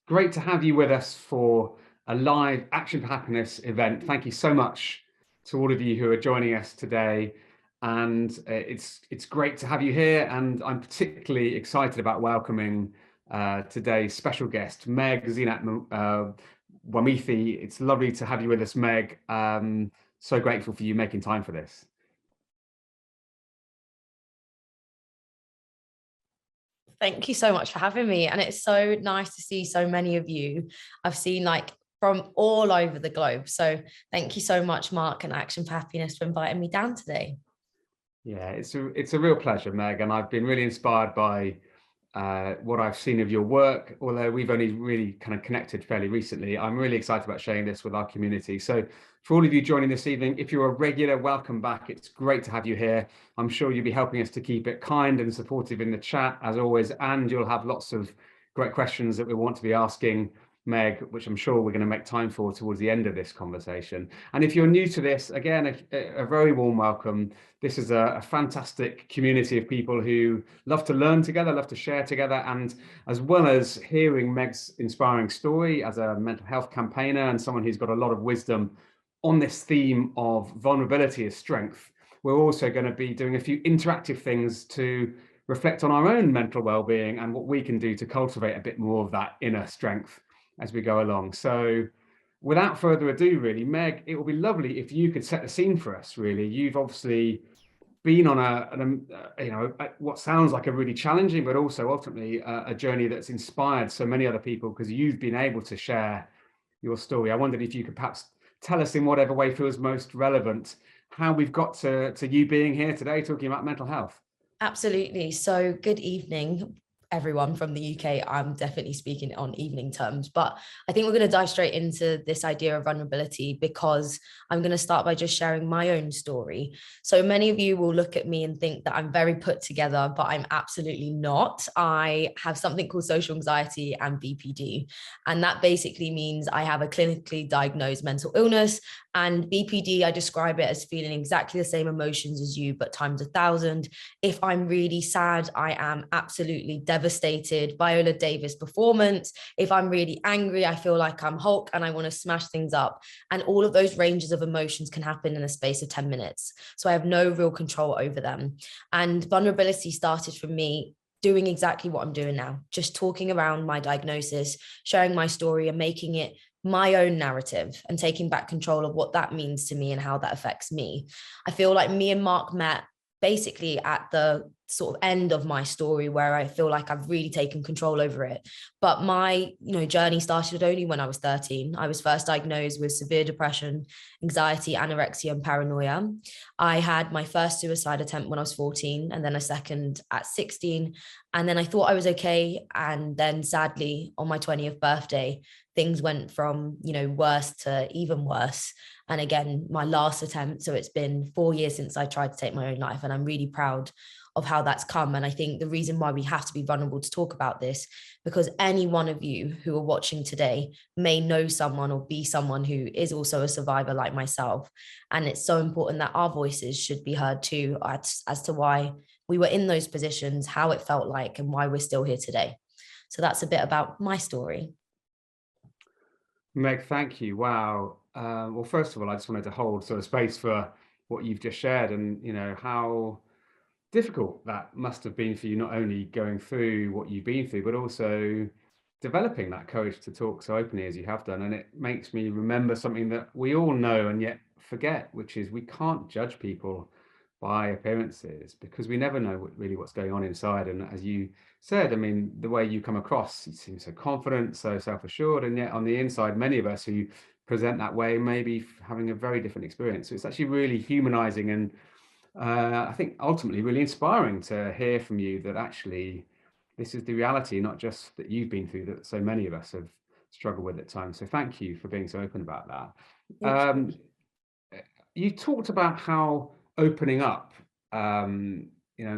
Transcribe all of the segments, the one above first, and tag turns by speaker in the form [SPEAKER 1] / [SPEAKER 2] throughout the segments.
[SPEAKER 1] great to have you with us for a live Action for Happiness event. Thank you so much to all of you who are joining us today. And it's great to have you here. And I'm particularly excited about welcoming today's special guest, Meg Zeenat Wamithi. It's lovely to have you with us, Meg. So grateful for you making time for this.
[SPEAKER 2] Thank you so much for having me. And it's so nice to see so many of you. I've seen from all over the globe. So thank you so much, Mark and Action for Happiness, for inviting me down today.
[SPEAKER 1] Yeah, it's a real pleasure, Meg. And I've been really inspired by what I've seen of your work, although we've only really kind of connected fairly recently. I'm really excited about sharing this with our community. So for all of you joining this evening, if you're a regular, welcome back. It's great to have you here. I'm sure you'll be helping us to keep it kind and supportive in the chat as always, and you'll have lots of great questions that we want to be asking Meg, which I'm sure we're going to make time for towards the end of this conversation. And if you're new to this, again, a very warm welcome. This is a fantastic community of people who love to learn together, love to share together, and as well as hearing Meg's inspiring story as a mental health campaigner and someone who's got a lot of wisdom on this theme of vulnerability as strength, we're also going to be doing a few interactive things to reflect on our own mental well-being and what we can do to cultivate a bit more of that inner strength as we go along. So without further ado, really, Meg, it would be lovely if you could set the scene for us, really. You've obviously been on what sounds like a really challenging, but also ultimately a journey that's inspired so many other people because you've been able to share your story. I wondered if you could perhaps tell us in whatever way feels most relevant how we've got to you being here today talking about mental health.
[SPEAKER 2] Absolutely. So good evening, everyone from the UK. I'm definitely speaking on evening terms, but I think we're going to dive straight into this idea of vulnerability because I'm going to start by just sharing my own story. So many of you will look at me and think that I'm very put together, but I'm absolutely not. I have something called social anxiety and BPD, and that basically means I have a clinically diagnosed mental illness. And BPD, I describe it as feeling exactly the same emotions as you, but times 1,000. If I'm really sad, I am absolutely devastated. Viola Davis performance. If I'm really angry, I feel like I'm Hulk and I want to smash things up. And all of those ranges of emotions can happen in a space of 10 minutes. So I have no real control over them. And vulnerability started for me doing exactly what I'm doing now, just talking around my diagnosis, sharing my story and making it my own narrative and taking back control of what that means to me and how that affects me. I feel like me and Mark met basically at the sort of end of my story where I feel like I've really taken control over it. But my, journey started only when I was 13. I was first diagnosed with severe depression, anxiety, anorexia, and paranoia. I had my first suicide attempt when I was 14 and then a second at 16. And then I thought I was okay. And then sadly, on my 20th birthday, things went from, worse to even worse. And again, my last attempt. So it's been 4 years since I tried to take my own life. And I'm really proud of how that's come. And I think the reason why we have to be vulnerable to talk about this, because any one of you who are watching today may know someone or be someone who is also a survivor like myself. And it's so important that our voices should be heard too, as to why we were in those positions, how it felt like, and why we're still here today. So that's a bit about my story.
[SPEAKER 1] Meg, thank you. Wow. Well, first of all, I just wanted to hold sort of space for what you've just shared and, how difficult that must have been for you, not only going through what you've been through, but also developing that courage to talk so openly as you have done. And it makes me remember something that we all know and yet forget, which is we can't judge people by appearances because we never know what's going on inside. And as you said, I mean, the way you come across, you seem so confident, so self-assured, and yet on the inside, many of us who present that way may be having a very different experience. So it's actually really humanizing and I think ultimately really inspiring to hear from you that actually this is the reality, not just that you've been through, that so many of us have struggled with at times. So thank you for being so open about that. You talked about how opening up, and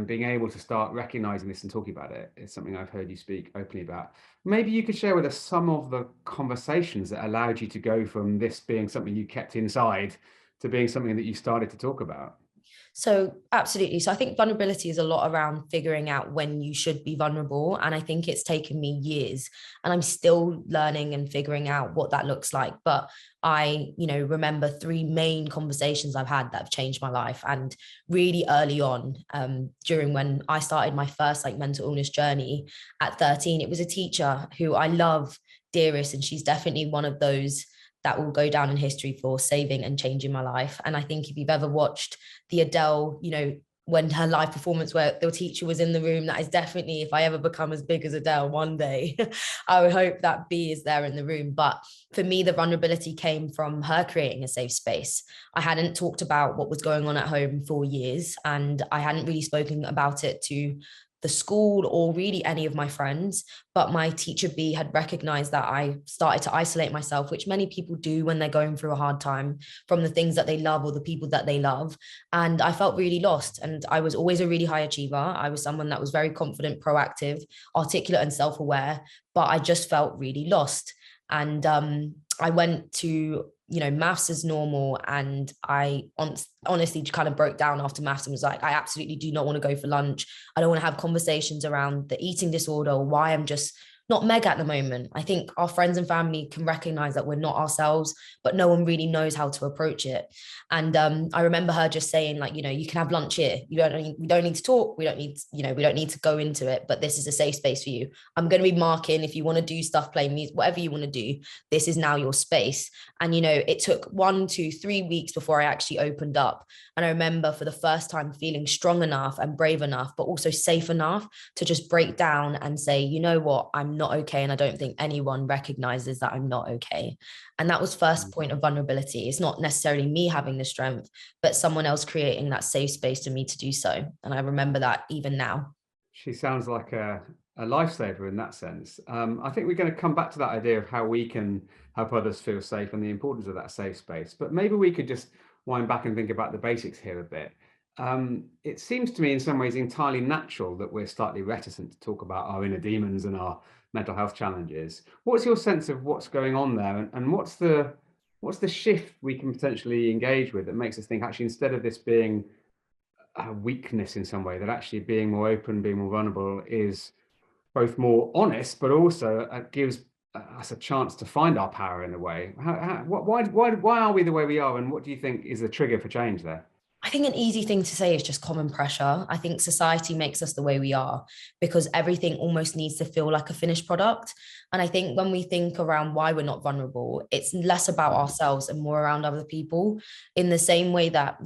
[SPEAKER 1] being able to start recognizing this and talking about it is something I've heard you speak openly about. Maybe you could share with us some of the conversations that allowed you to go from this being something you kept inside to being something that you started to talk about.
[SPEAKER 2] So absolutely. So I think vulnerability is a lot around figuring out when you should be vulnerable. And I think it's taken me years and I'm still learning and figuring out what that looks like. But I, remember three main conversations I've had that have changed my life. And really early on, during when I started my first like mental illness journey at 13, it was a teacher who I love dearest. And she's definitely one of those that will go down in history for saving and changing my life. And I think if you've ever watched the Adele, when her live performance where the teacher was in the room, that is definitely, if I ever become as big as Adele one day, I would hope that B is there in the room. But for me, the vulnerability came from her creating a safe space. I hadn't talked about what was going on at home for years, and I hadn't really spoken about it to the school or really any of my friends. But my teacher B had recognized that I started to isolate myself, which many people do when they're going through a hard time, from the things that they love or the people that they love. And I felt really lost. And I was always a really high achiever. I was someone that was very confident, proactive, articulate, and self-aware, but I just felt really lost. And I went to maths as normal, and I honestly kind of broke down after maths and was like, I absolutely do not want to go for lunch. I don't want to have conversations around the eating disorder or why I'm just not Meg at the moment. I think our friends and family can recognize that we're not ourselves, but no one really knows how to approach it. And I remember her just saying, like, you can have lunch here. We don't need to talk. We don't need, we don't need to go into it, but this is a safe space for you. I'm going to be marking. If you want to do stuff, play music, whatever you want to do, this is now your space. And, it took 1, 2, 3 weeks before I actually opened up. And I remember for the first time feeling strong enough and brave enough, but also safe enough to just break down and say, you know what, I'm not okay. And I don't think anyone recognizes that I'm not okay. And that was first point of vulnerability. It's not necessarily me having the strength, but someone else creating that safe space for me to do so. And I remember that even now.
[SPEAKER 1] She sounds like a lifesaver in that sense. I think we're going to come back to that idea of how we can help others feel safe and the importance of that safe space. But maybe we could just wind back and think about the basics here a bit. It seems to me in some ways entirely natural that we're slightly reticent to talk about our inner demons and our mental health challenges. What's your sense of what's going on there, and what's the shift we can potentially engage with that makes us think, actually, instead of this being a weakness in some way, that actually being more open, being more vulnerable is both more honest, but also gives us a chance to find our power in a way. Why are we the way we are, and what do you think is the trigger for change there?
[SPEAKER 2] I think an easy thing to say is just common pressure. I think society makes us the way we are because everything almost needs to feel like a finished product. And I think when we think around why we're not vulnerable, it's less about ourselves and more around other people. In the same way that,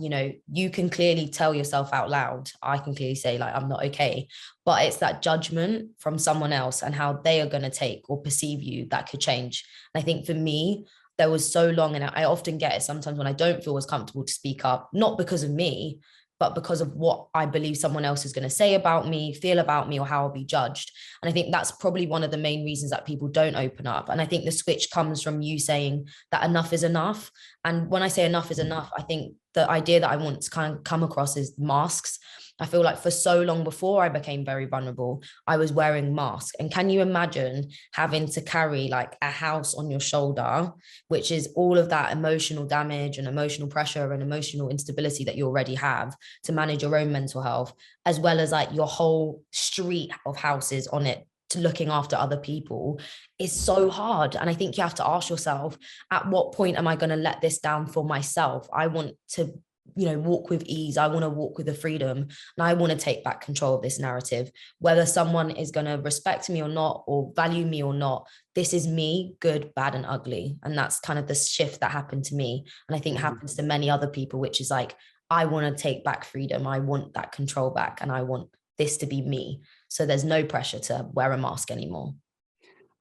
[SPEAKER 2] you can clearly tell yourself out loud, I can clearly say, like, I'm not okay. But it's that judgment from someone else and how they are going to take or perceive you that could change. And I think for me, there was so long, and I often get it sometimes when I don't feel as comfortable to speak up, not because of me, but because of what I believe someone else is going to say about me, feel about me, or how I'll be judged. And I think that's probably one of the main reasons that people don't open up. And I think the switch comes from you saying that enough is enough. And when I say enough is enough, I think the idea that I want to kind of come across is masks. I feel like for so long before I became very vulnerable, I was wearing masks. And can you imagine having to carry like a house on your shoulder, which is all of that emotional damage and emotional pressure and emotional instability that you already have to manage your own mental health, as well as like your whole street of houses on it to looking after other people, is so hard. And I think you have to ask yourself, at what point am I going to let this down for myself? I want to walk with ease. I want to walk with the freedom, and I want to take back control of this narrative, whether someone is going to respect me or not, or value me or not. This is me, good, bad, and ugly. And that's kind of the shift that happened to me. And I think happens to many other people, which is like, I want to take back freedom. I want that control back, and I want this to be me. So there's no pressure to wear a mask anymore.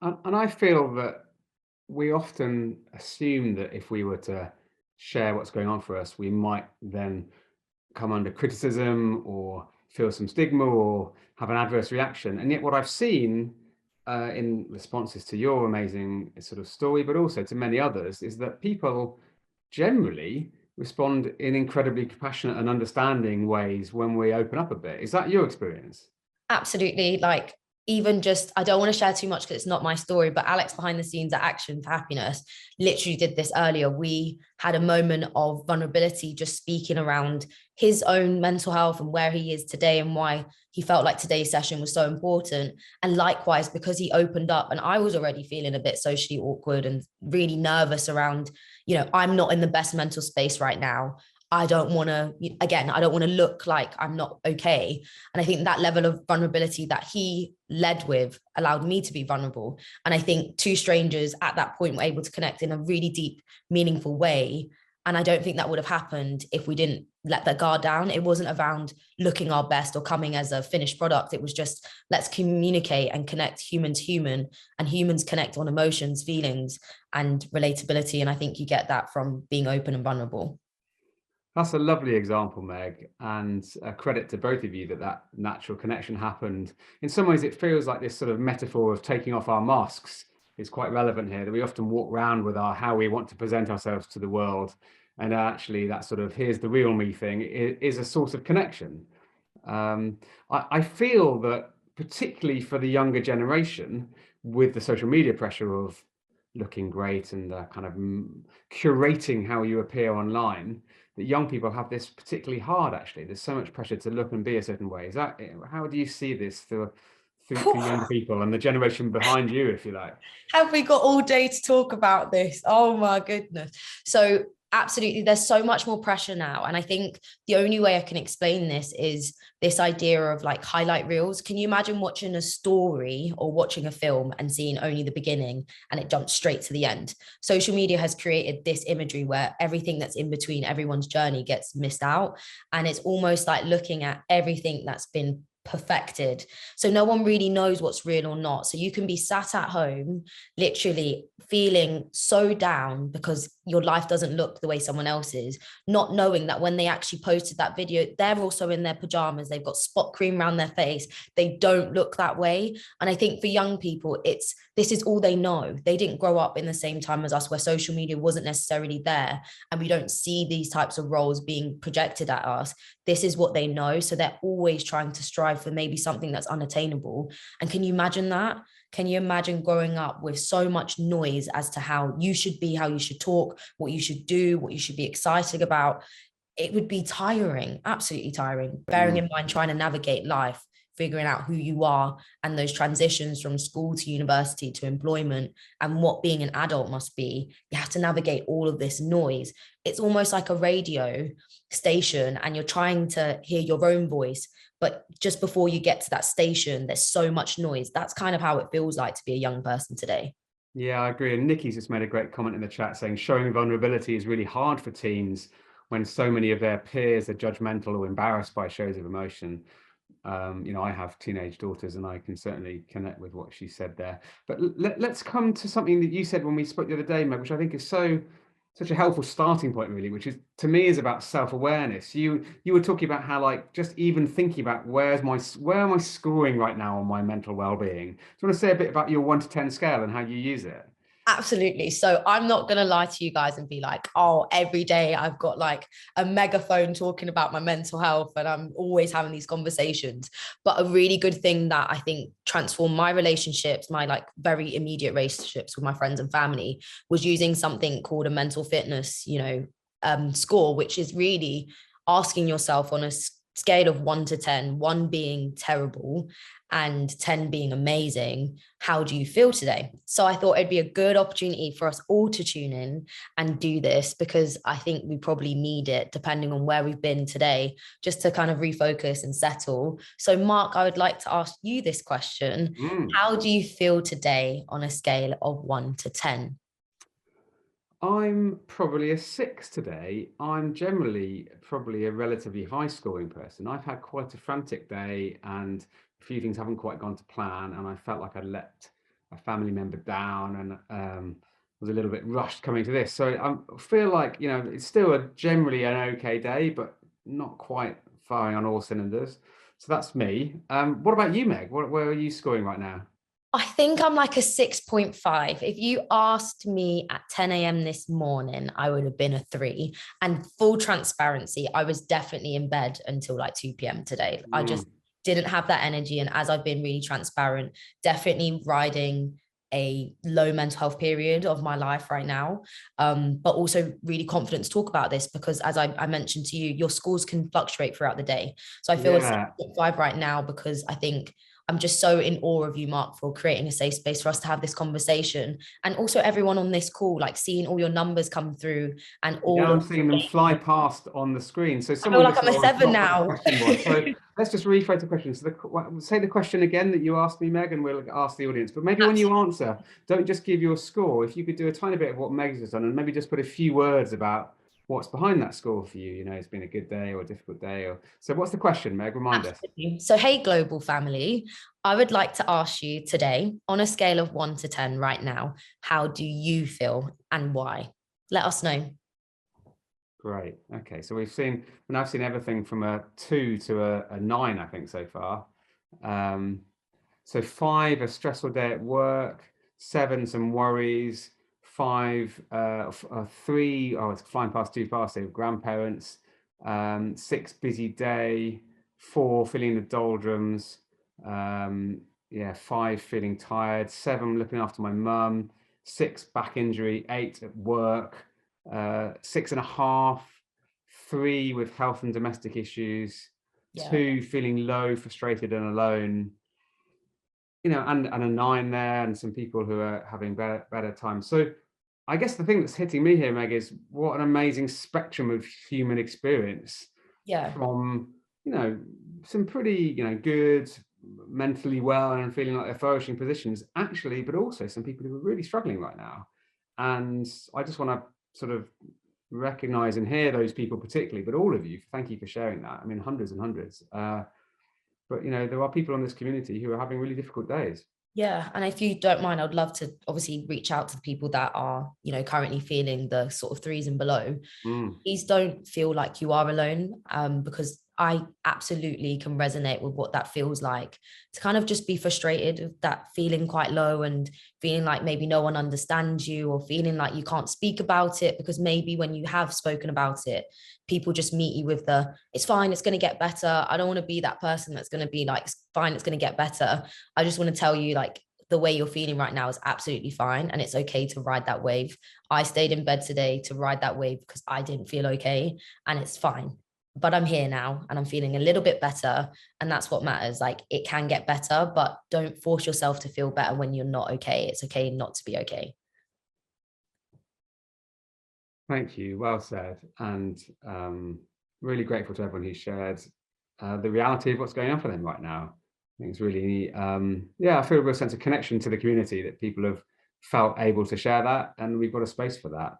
[SPEAKER 1] And I feel that we often assume that if we were to share what's going on for us, we might then come under criticism or feel some stigma or have an adverse reaction. And yet what I've seen in responses to your amazing sort of story, but also to many others, is that people generally respond in incredibly compassionate and understanding ways when we open up a bit. Is that your experience?
[SPEAKER 2] Absolutely. Like, even just, I don't want to share too much because it's not my story, but Alex behind the scenes at Action for Happiness literally did this earlier. We had a moment of vulnerability, just speaking around his own mental health and where he is today and why he felt like today's session was so important. And likewise, because he opened up and I was already feeling a bit socially awkward and really nervous around, I'm not in the best mental space right now. I don't want to, again, I don't want to look like I'm not okay. And I think that level of vulnerability that he led with allowed me to be vulnerable. And I think two strangers at that point were able to connect in a really deep, meaningful way. And I don't think that would have happened if we didn't let that guard down. It wasn't around looking our best or coming as a finished product. It was just, let's communicate and connect human to human, and humans connect on emotions, feelings, and relatability. And I think you get that from being open and vulnerable.
[SPEAKER 1] That's a lovely example, Meg, and a credit to both of you that natural connection happened. In some ways, it feels like this sort of metaphor of taking off our masks is quite relevant here, that we often walk around with our how we want to present ourselves to the world. And actually that sort of here's the real me thing is a source of connection. I feel that particularly for the younger generation, with the social media pressure of looking great and kind of curating how you appear online, that young people have this particularly hard. Actually, there's so much pressure to look and be a certain way. Is that, how do you see this through younger people and the generation behind you, if you like?
[SPEAKER 2] Have we got all day to talk about this? Oh my goodness. So absolutely, there's so much more pressure now. And I think the only way I can explain this is this idea of like highlight reels. Can you imagine watching a story or watching a film and seeing only the beginning and it jumps straight to the end? Social media has created this imagery where everything that's in between everyone's journey gets missed out. And it's almost like looking at everything that's been perfected, so no one really knows what's real or not. So you can be sat at home literally feeling so down because your life doesn't look the way someone else's, not knowing that when they actually posted that video, they're also in their pajamas, they've got spot cream around their face, they don't look that way. And I think for young people, this is all they know. They didn't grow up in the same time as us, where social media wasn't necessarily there, and we don't see these types of roles being projected at us. This is what they know. So they're always trying to strive for maybe something that's unattainable. And can you imagine that? Can you imagine growing up with so much noise as to how you should be, how you should talk, what you should do, what you should be excited about? It would be tiring, absolutely tiring, bearing in mind trying to navigate life, figuring out who you are, and those transitions from school to university to employment, and what being an adult must be. You have to navigate all of this noise. It's almost like a radio station and you're trying to hear your own voice, but just before you get to that station, there's so much noise. That's kind of how it feels like to be a young person today.
[SPEAKER 1] Yeah, I agree. And Nikki's just made a great comment in the chat saying showing vulnerability is really hard for teens when so many of their peers are judgmental or embarrassed by shows of emotion. I have teenage daughters and I can certainly connect with what she said there. But let's come to something that you said when we spoke the other day, Meg, which I think is such a helpful starting point, really, which is, to me, is about self-awareness. You were talking about how, like, just even thinking about where am I scoring right now on my mental well-being. Do you want to say a bit about your 1 to 10 scale and how you use it?
[SPEAKER 2] Absolutely. So I'm not going to lie to you guys and be like, oh, every day I've got like a megaphone talking about my mental health and I'm always having these conversations. But a really good thing that I think transformed my relationships, my like very immediate relationships with my friends and family, was using something called a mental fitness, score, which is really asking yourself on a scale of 1 to 10, 1 being terrible and 10 being amazing, how do you feel today? So I thought it'd be a good opportunity for us all to tune in and do this, because I think we probably need it depending on where we've been today, just to kind of refocus and settle. So Mark, I would like to ask you this question. How do you feel today on a scale of 1 to 10?
[SPEAKER 1] I'm probably a 6 today. I'm generally probably a relatively high scoring person. I've had quite a frantic day and a few things haven't quite gone to plan, and I felt like I let a family member down and was a little bit rushed coming to this. So I feel like, it's still generally an okay day, but not quite firing on all cylinders. So that's me. What about you, Meg? Where are you scoring right now?
[SPEAKER 2] I think I'm like a 6.5. If you asked me at 10 a.m. this morning, I would have been a 3. And full transparency, I was definitely in bed until like 2 p.m. today. I just didn't have that energy. And as I've been really transparent, definitely riding a low mental health period of my life right now, but also really confident to talk about this because, as I mentioned to you, your scores can fluctuate throughout the day. So I feel it's 5 right now because I think I'm just so in awe of you, Mark, for creating a safe space for us to have this conversation. And also everyone on this call, like seeing all your numbers come through and all
[SPEAKER 1] I'm seeing them fly past on the screen. So
[SPEAKER 2] I feel
[SPEAKER 1] someone
[SPEAKER 2] like I'm a 7 now.
[SPEAKER 1] Question was. So let's just rephrase the question. So say the question again that you asked me, Meg, and we'll ask the audience. But maybe when you answer, don't just give your score. If you could do a tiny bit of what Meg's has done and maybe just put a few words about what's behind that score for you. You know, it's been a good day or a difficult day. So what's the question, Meg? Remind us.
[SPEAKER 2] So, hey, global family, I would like to ask you today, on a scale of 1 to 10 right now, how do you feel and why? Let us know.
[SPEAKER 1] Great. Okay, so I've seen everything from a 2 to a 9, I think, so far. So 5, a stressful day at work. 7, some worries. 5, 3, it's flying past too fast, so grandparents. 6, busy day. 4, feeling the doldrums. 5, feeling tired. 7, looking after my mum. 6, back injury. 8, at work. 6.5, 3 with health and domestic issues, 2 feeling low, frustrated and alone, and a 9 there, and some people who are having better times. So I guess the thing that's hitting me here, Meg, is what an amazing spectrum of human experience. From some pretty good, mentally well and feeling like they're flourishing positions actually, but also some people who are really struggling right now. And I just want to sort of recognize and hear those people particularly, but all of you, thank you for sharing that. I mean, hundreds and hundreds. But there are people in this community who are having really difficult days.
[SPEAKER 2] Yeah. And if you don't mind, I'd love to obviously reach out to the people that are, currently feeling the sort of 3s and below. Please don't feel like you are alone, because I absolutely can resonate with what that feels like, to kind of just be frustrated with that feeling quite low and feeling like maybe no one understands you, or feeling like you can't speak about it because maybe when you have spoken about it, people just meet you with it's fine, it's going to get better. I don't want to be that person that's going to be like, it's fine, it's going to get better. I just want to tell you, like, the way you're feeling right now is absolutely fine, and it's okay to ride that wave. I stayed in bed today to ride that wave because I didn't feel okay, and it's fine. But I'm here now and I'm feeling a little bit better, and that's what matters. Like, it can get better, but don't force yourself to feel better when you're not okay. It's okay not to be okay.
[SPEAKER 1] Thank you. Well said. And really grateful to everyone who shared the reality of what's going on for them right now. I think it's really, I feel a real sense of connection to the community, that people have felt able to share that, and we've got a space for that.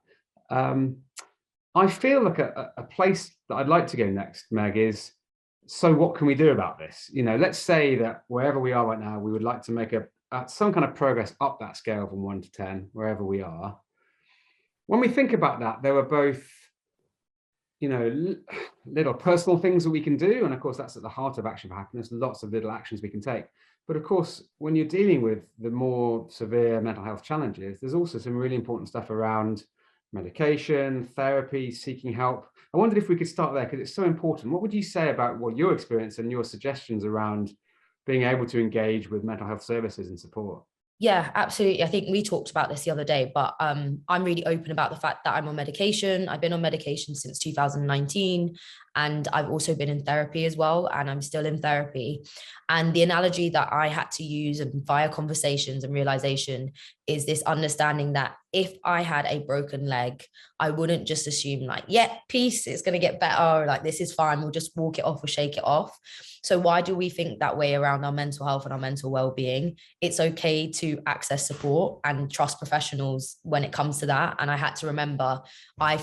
[SPEAKER 1] I feel like a place that I'd like to go next, Meg, is, so what can we do about this? Let's say that wherever we are right now, we would like to make some kind of progress up that scale from 1 to 10, wherever we are. When we think about that, there are both, little personal things that we can do. And of course, that's at the heart of Action for Happiness, lots of little actions we can take. But of course, when you're dealing with the more severe mental health challenges, there's also some really important stuff around medication, therapy, seeking help. I wondered if we could start there, because it's so important. What would you say about what your experience and your suggestions around being able to engage with mental health services and support?
[SPEAKER 2] Yeah, absolutely. I think we talked about this the other day, but I'm really open about the fact that I'm on medication. I've been on medication since 2019, and I've also been in therapy as well, and I'm still in therapy. And the analogy that I had to use, and via conversations and realization, is this understanding that if I had a broken leg, I wouldn't just assume like, yeah, peace, it's going to get better, like this is fine, we'll just walk it off or shake it off. So why do we think that way around our mental health and our mental well-being? It's okay to access support and trust professionals when it comes to that. And I had to remember, I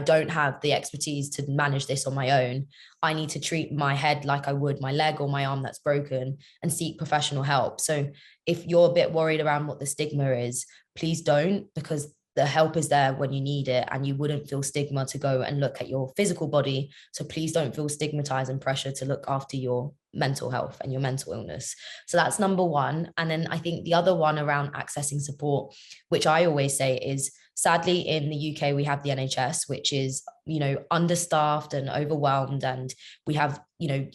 [SPEAKER 2] don't have the expertise to manage this on my own. I need to treat my head like I would my leg or my arm that's broken, and seek professional help. So if you're a bit worried around what the stigma is, please don't, because the help is there when you need it, and you wouldn't feel stigma to go and look at your physical body. So please don't feel stigmatized and pressure to look after your mental health and your mental illness. So that's number one. And then I think the other one around accessing support, which I always say is, sadly in the UK we have the NHS, which is understaffed and overwhelmed, and we have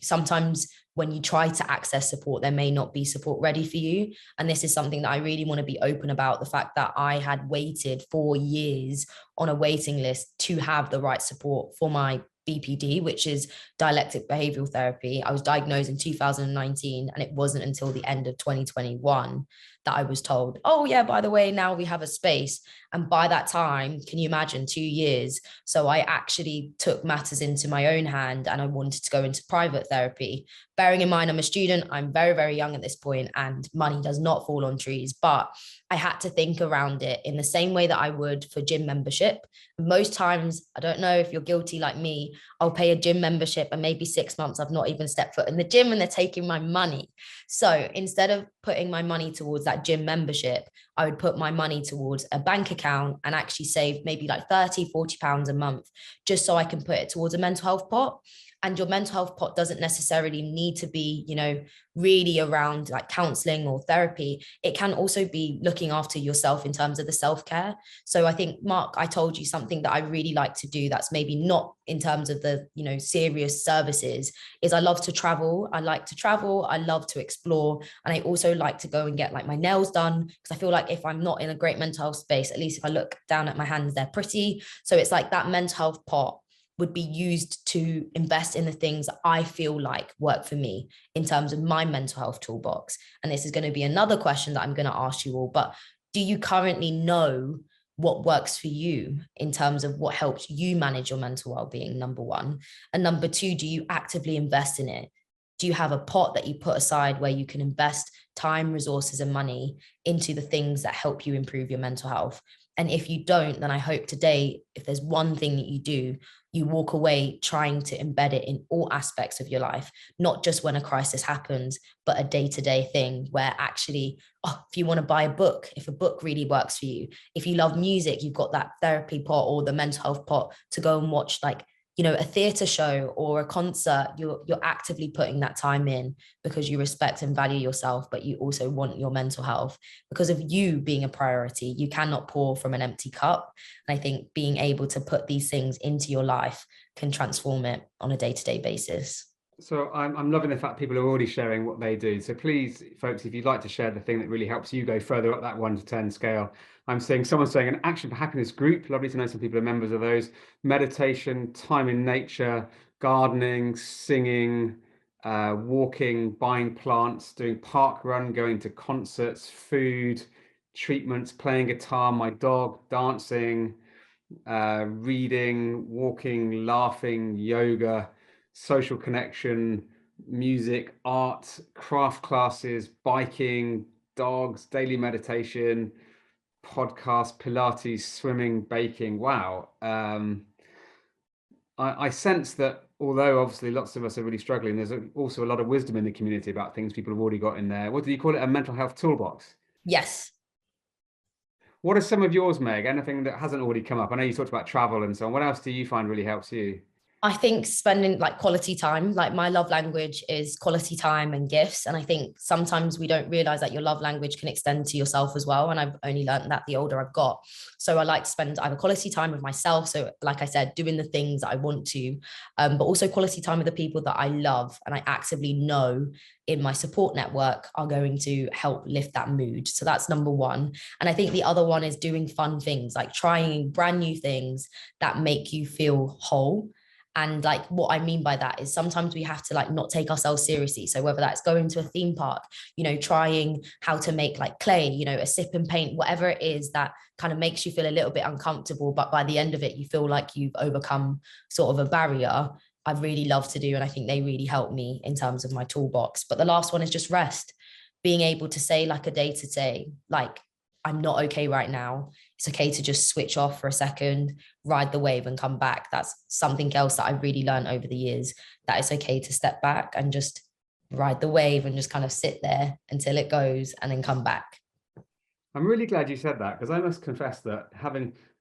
[SPEAKER 2] sometimes when you try to access support, there may not be support ready for you. And this is something that I really want to be open about, the fact that I had waited 4 years on a waiting list to have the right support for my BPD, which is dialectic behavioral therapy. I was diagnosed in 2019, and it wasn't until the end of 2021 that I was told, oh yeah, by the way, now we have a space. And by that time, can you imagine, 2 years? So I actually took matters into my own hand, and I wanted to go into private therapy. Bearing in mind, I'm a student, I'm very, very young at this point, and money does not fall on trees. But I had to think around it in the same way that I would for gym membership. Most times, I don't know if you're guilty like me, I'll pay a gym membership and maybe 6 months I've not even stepped foot in the gym and they're taking my money. So instead of putting my money towards that gym membership, I would put my money towards a bank account and actually save maybe like 30, 40 pounds a month, just so I can put it towards a mental health pot. And your mental health pot doesn't necessarily need to be, really around like counseling or therapy. It can also be looking after yourself in terms of the self-care. So I think, Mark, I told you something that I really like to do that's maybe not in terms of the, serious services, is I love to travel. I like to travel. I love to explore. And I also like to go and get like my nails done, because I feel like if I'm not in a great mental health space, at least if I look down at my hands, they're pretty. So it's like that mental health pot would be used to invest in the things that I feel like work for me in terms of my mental health toolbox. And this is going to be another question that I'm going to ask you all, but do you currently know what works for you in terms of what helps you manage your mental well-being, number one? And number two, do you actively invest in it? Do you have a pot that you put aside where you can invest time, resources, and money into the things that help you improve your mental health? And if you don't, then I hope today, if there's one thing that you do, you walk away trying to embed it in all aspects of your life, not just when a crisis happens, but a day-to-day thing where actually, if you want to buy a book, if a book really works for you, if you love music, you've got that therapy pot or the mental health pot to go and watch like, a theatre show or a concert. You're actively putting that time in because you respect and value yourself, but you also want your mental health. Because of you being a priority, you cannot pour from an empty cup. And I think being able to put these things into your life can transform it on a day-to-day basis.
[SPEAKER 1] So I'm loving the fact people are already sharing what they do. So please, folks, if you'd like to share the thing that really helps you go further up that 1 to 10 scale, I'm seeing someone saying an Action for Happiness group. Lovely to know some people are members of those. Meditation, time in nature, gardening, singing, walking, buying plants, doing park run, going to concerts, food, treatments, playing guitar, my dog, dancing, reading, walking, laughing, yoga, social connection, music, art, craft classes, biking, dogs, daily meditation, podcast, Pilates, swimming, baking. Wow. I sense that although obviously lots of us are really struggling, there's also a lot of wisdom in the community about things people have already got in there. What do you call it? A mental health toolbox?
[SPEAKER 2] Yes.
[SPEAKER 1] What are some of yours, Meg? Anything that hasn't already come up? I know you talked about travel and so on. What else do you find really helps you?
[SPEAKER 2] I think spending like quality time, like my love language is quality time and gifts. And I think sometimes we don't realize that your love language can extend to yourself as well. And I've only learned that the older I've got. So I like to spend either quality time with myself. So like I said, doing the things that I want to, but also quality time with the people that I love and I actively know in my support network are going to help lift that mood. So that's number one. And I think the other one is doing fun things, like trying brand new things that make you feel whole. And like what I mean by that is sometimes we have to like not take ourselves seriously. So whether that's going to a theme park, trying how to make like clay, a sip and paint, whatever it is that kind of makes you feel a little bit uncomfortable, but by the end of it, you feel like you've overcome sort of a barrier. I really love to do. And I think they really help me in terms of my toolbox. But the last one is just rest, being able to say like a day to day, like, I'm not okay right now. It's okay to just switch off for a second, ride the wave and come back. That's something else that I've really learned over the years, that it's okay to step back and just ride the wave and just kind of sit there until it goes and then come back.
[SPEAKER 1] I'm really glad you said that, because I must confess that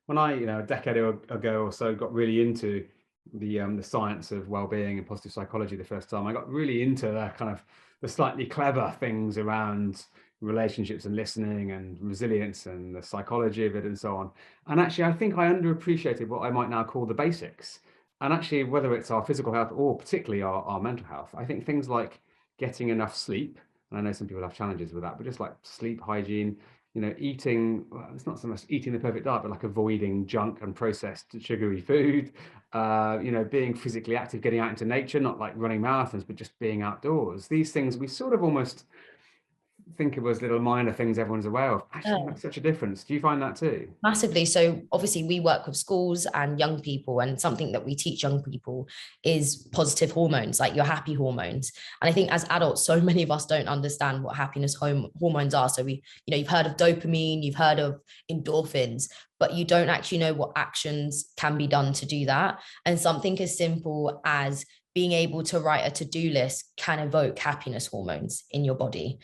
[SPEAKER 1] when I, a decade ago or so, got really into the science of well-being and positive psychology the first time, I got really into the kind of the slightly clever things around relationships and listening and resilience and the psychology of it and so on. And actually, I think I underappreciated what I might now call the basics. And actually, whether it's our physical health or particularly our mental health, I think things like getting enough sleep. And I know some people have challenges with that, but just like sleep hygiene, eating, well, it's not so much eating the perfect diet, but like avoiding junk and processed sugary food, being physically active, getting out into nature, not like running marathons, but just being outdoors. These things we sort of almost think of as little minor things everyone's aware of, actually make such a difference. Do you find that too?
[SPEAKER 2] Massively. So obviously we work with schools and young people, and something that we teach young people is positive hormones, like your happy hormones. And I think as adults, so many of us don't understand what happiness hormones are. So you've heard of dopamine, you've heard of endorphins, but you don't actually know what actions can be done to do that. And something as simple as being able to write a to-do list can evoke happiness hormones in your body.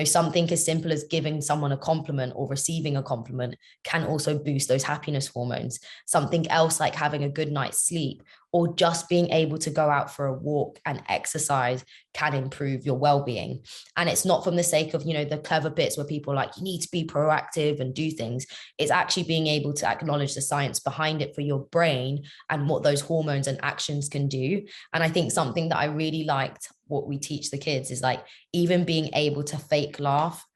[SPEAKER 2] Something as simple as giving someone a compliment or receiving a compliment can also boost those happiness hormones. Something else like having a good night's sleep or just being able to go out for a walk and exercise can improve your well-being. And it's not from the sake of, the clever bits where people are like, you need to be proactive and do things. It's actually being able to acknowledge the science behind it for your brain and what those hormones and actions can do. And I think something that I really liked what we teach the kids is like even being able to fake laugh.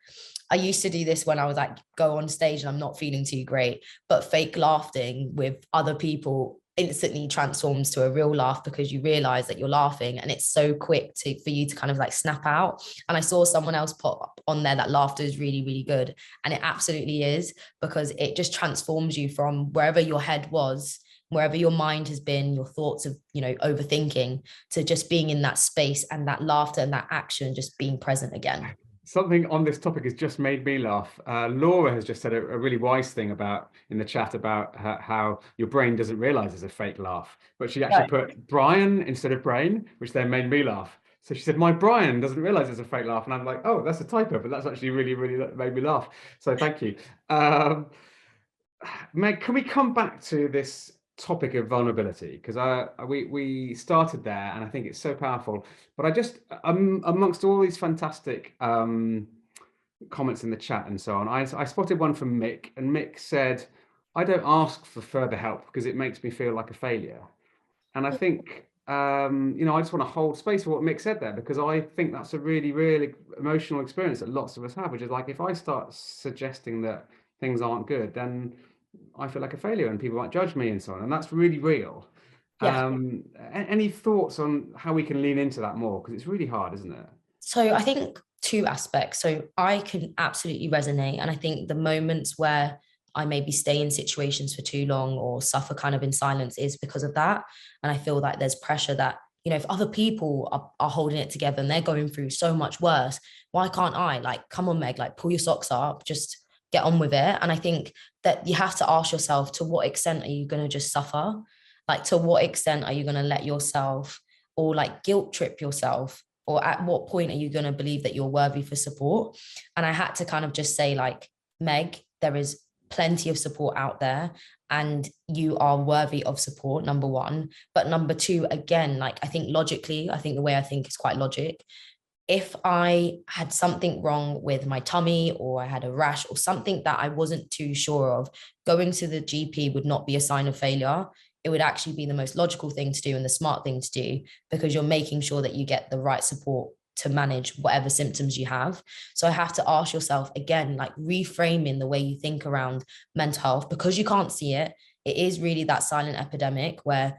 [SPEAKER 2] I used to do this when I was like go on stage and I'm not feeling too great, but fake laughing with other people instantly transforms to a real laugh because you realize that you're laughing and it's so quick for you to kind of like snap out. And I saw someone else put on there that laughter is really, really good. And it absolutely is, because it just transforms you from wherever your head was, wherever your mind has been, your thoughts of, overthinking, to just being in that space and that laughter and that action, just being present again.
[SPEAKER 1] Something on this topic has just made me laugh. Laura has just said a really wise thing in the chat about how your brain doesn't realize it's a fake laugh, but she actually put Brian instead of brain, which then made me laugh. So she said, my Brian doesn't realize it's a fake laugh. And I'm like, oh, that's a typo, but that's actually really, really made me laugh. So thank you. Meg, can we come back to this topic of vulnerability? Because we started there and I think it's so powerful. But I just, amongst all these fantastic comments in the chat and so on, I spotted one from Mick, and Mick said, I don't ask for further help because it makes me feel like a failure. And I think, I just want to hold space for what Mick said there, because I think that's a really, really emotional experience that lots of us have, which is like, if I start suggesting that things aren't good, then I feel like a failure and people might judge me and so on. And that's really real.
[SPEAKER 2] Yeah.
[SPEAKER 1] Any thoughts on how we can lean into that more? Because it's really hard, isn't it?
[SPEAKER 2] So I think two aspects. So I can absolutely resonate. And I think the moments where I maybe stay in situations for too long or suffer kind of in silence is because of that. And I feel like there's pressure that, if other people are holding it together and they're going through so much worse, why can't I? Like, come on, Meg, like pull your socks up, just get on with it. And I think that you have to ask yourself, to what extent are you going to just suffer? Like, to what extent are you going to let yourself or like guilt trip yourself? Or at what point are you going to believe that you're worthy for support? And I had to kind of just say, like, Meg, there is plenty of support out there and you are worthy of support, number one. But number two, again, like, I think logically, I think the way I think is quite logic. If I had something wrong with my tummy or I had a rash or something that I wasn't too sure of, going to the GP would not be a sign of failure. It would actually be the most logical thing to do and the smart thing to do, because you're making sure that you get the right support to manage whatever symptoms you have. So I have to ask yourself again, like reframing the way you think around mental health, because you can't see it. It is really that silent epidemic where,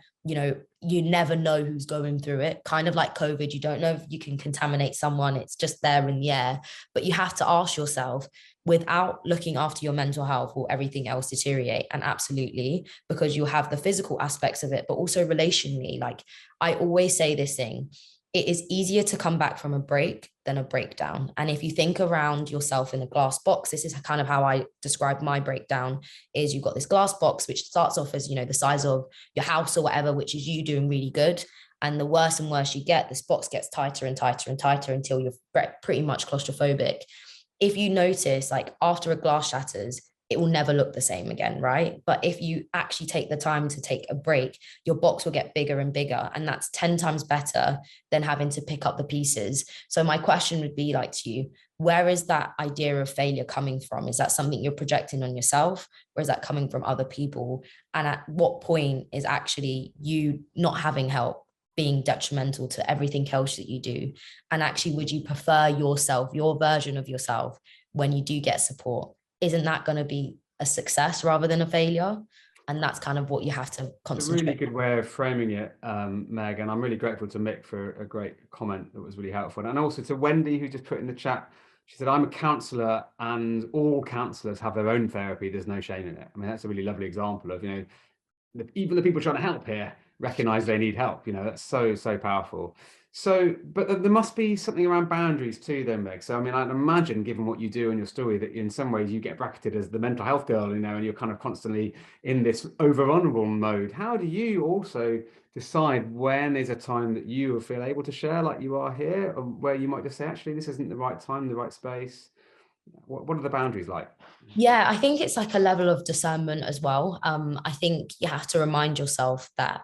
[SPEAKER 2] you never know who's going through it. Kind of like COVID, you don't know if you can contaminate someone. It's just there in the air. But you have to ask yourself, without looking after your mental health, will everything else deteriorate? And absolutely, because you have the physical aspects of it, but also relationally. Like, I always say this thing, it is easier to come back from a break than a breakdown. And if you think around yourself in a glass box, this is kind of how I describe my breakdown, is you've got this glass box, which starts off as, the size of your house or whatever, which is you doing really good. And the worse and worse you get, this box gets tighter and tighter and tighter until you're pretty much claustrophobic. If you notice, like after a glass shatters, it will never look the same again, right? But if you actually take the time to take a break, your box will get bigger and bigger. And that's 10 times better than having to pick up the pieces. So my question would be like to you, where is that idea of failure coming from? Is that something you're projecting on yourself, or is that coming from other people? And at what point is actually you not having help being detrimental to everything else that you do? And actually, would you prefer yourself, your version of yourself, when you do get support? Isn't that going to be a success rather than a failure? And that's kind of what you have to
[SPEAKER 1] It's a really
[SPEAKER 2] concentrate
[SPEAKER 1] good
[SPEAKER 2] on.
[SPEAKER 1] way of framing it, Meg, and I'm really grateful to Mick for a great comment that was really helpful. And also to Wendy, who just put in the chat, she said, I'm a counsellor and all counsellors have their own therapy. There's no shame in it. I mean, that's a really lovely example of, even the people trying to help here recognize they need help. That's so powerful. So, but there must be something around boundaries too, then, Meg. So, I mean, I'd imagine, given what you do in your story, that in some ways you get bracketed as the mental health girl, and you're kind of constantly in this over vulnerable mode. How do you also decide when is a time that you feel able to share, like you are here, or where you might just say, actually, this isn't the right time, the right space? What are the boundaries like?
[SPEAKER 2] Yeah, I think it's like a level of discernment as well. I think you have to remind yourself that,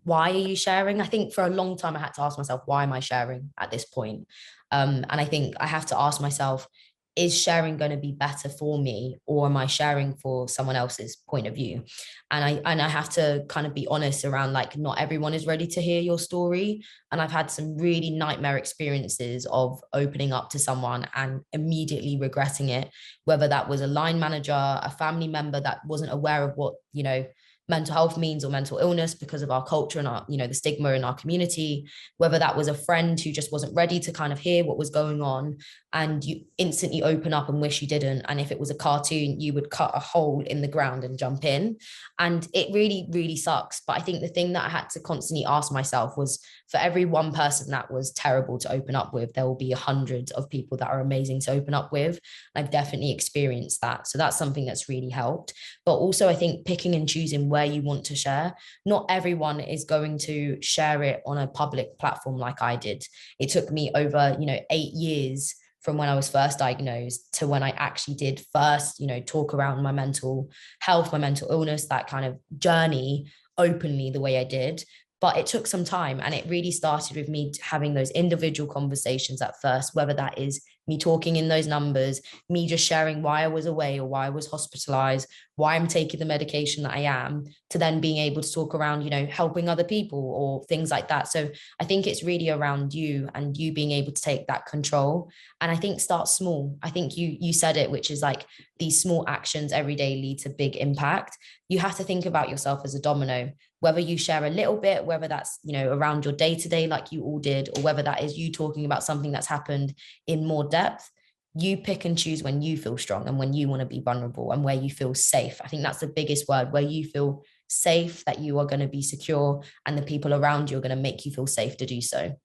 [SPEAKER 2] why are you sharing? I think for a long time I had to ask myself, why am I sharing at this point? And I think I have to ask myself, is sharing going to be better for me, or am I sharing for someone else's point of view? And I have to kind of be honest around, like, not everyone is ready to hear your story. And I've had some really nightmare experiences of opening up to someone and immediately regretting it, whether that was a line manager, a family member that wasn't aware of what, mental health means, or mental illness, because of our culture and our, the stigma in our community, whether that was a friend who just wasn't ready to kind of hear what was going on, and you instantly open up and wish you didn't. And if it was a cartoon, you would cut a hole in the ground and jump in. And it really, really sucks. But I think the thing that I had to constantly ask myself was, for every one person that was terrible to open up with, there will be hundreds of people that are amazing to open up with. I've definitely experienced that. So that's something that's really helped. But also, I think picking and choosing where you want to share. Not everyone is going to share it on a public platform like I did. It took me over, 8 years from when I was first diagnosed to when I actually did first, talk around my mental health, my mental illness, that kind of journey openly the way I did. But it took some time, and it really started with me having those individual conversations at first, whether that is me talking in those numbers, me just sharing why I was away or why I was hospitalized, why I'm taking the medication that I am, to then being able to talk around, helping other people or things like that. So I think it's really around you, and you being able to take that control. And I think start small. I think you said it, which is like, these small actions every day lead to big impact. You have to think about yourself as a domino, whether you share a little bit, whether that's, around your day to day, like you all did, or whether that is you talking about something that's happened in more depth. You pick and choose when you feel strong and when you want to be vulnerable, and where you feel safe. I think that's the biggest word, where you feel safe, that you are going to be secure, and the people around you are going to make you feel safe to do so.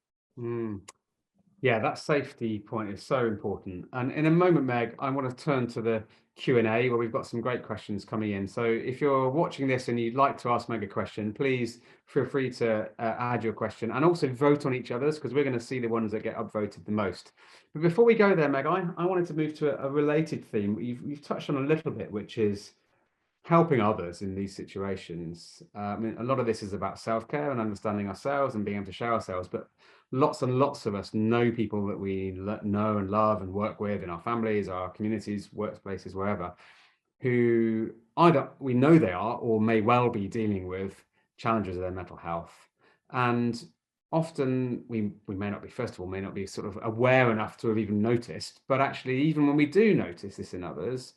[SPEAKER 1] Yeah, that safety point is so important. And in a moment, Meg, I want to turn to the Q&A, where we've got some great questions coming in. So if you're watching this and you'd like to ask Meg a question, please feel free to add your question, and also vote on each other's, because we're going to see the ones that get upvoted the most. But before we go there, Meg, I wanted to move to a related theme you've touched on a little bit, which is helping others in these situations. I mean, a lot of this is about self-care and understanding ourselves and being able to share ourselves, but lots and lots of us know people that we know and love and work with in our families, our communities, workplaces, wherever, who either we know they are or may well be dealing with challenges of their mental health. And often we may not be, first of all, may not be sort of aware enough to have even noticed, but actually, even when we do notice this in others,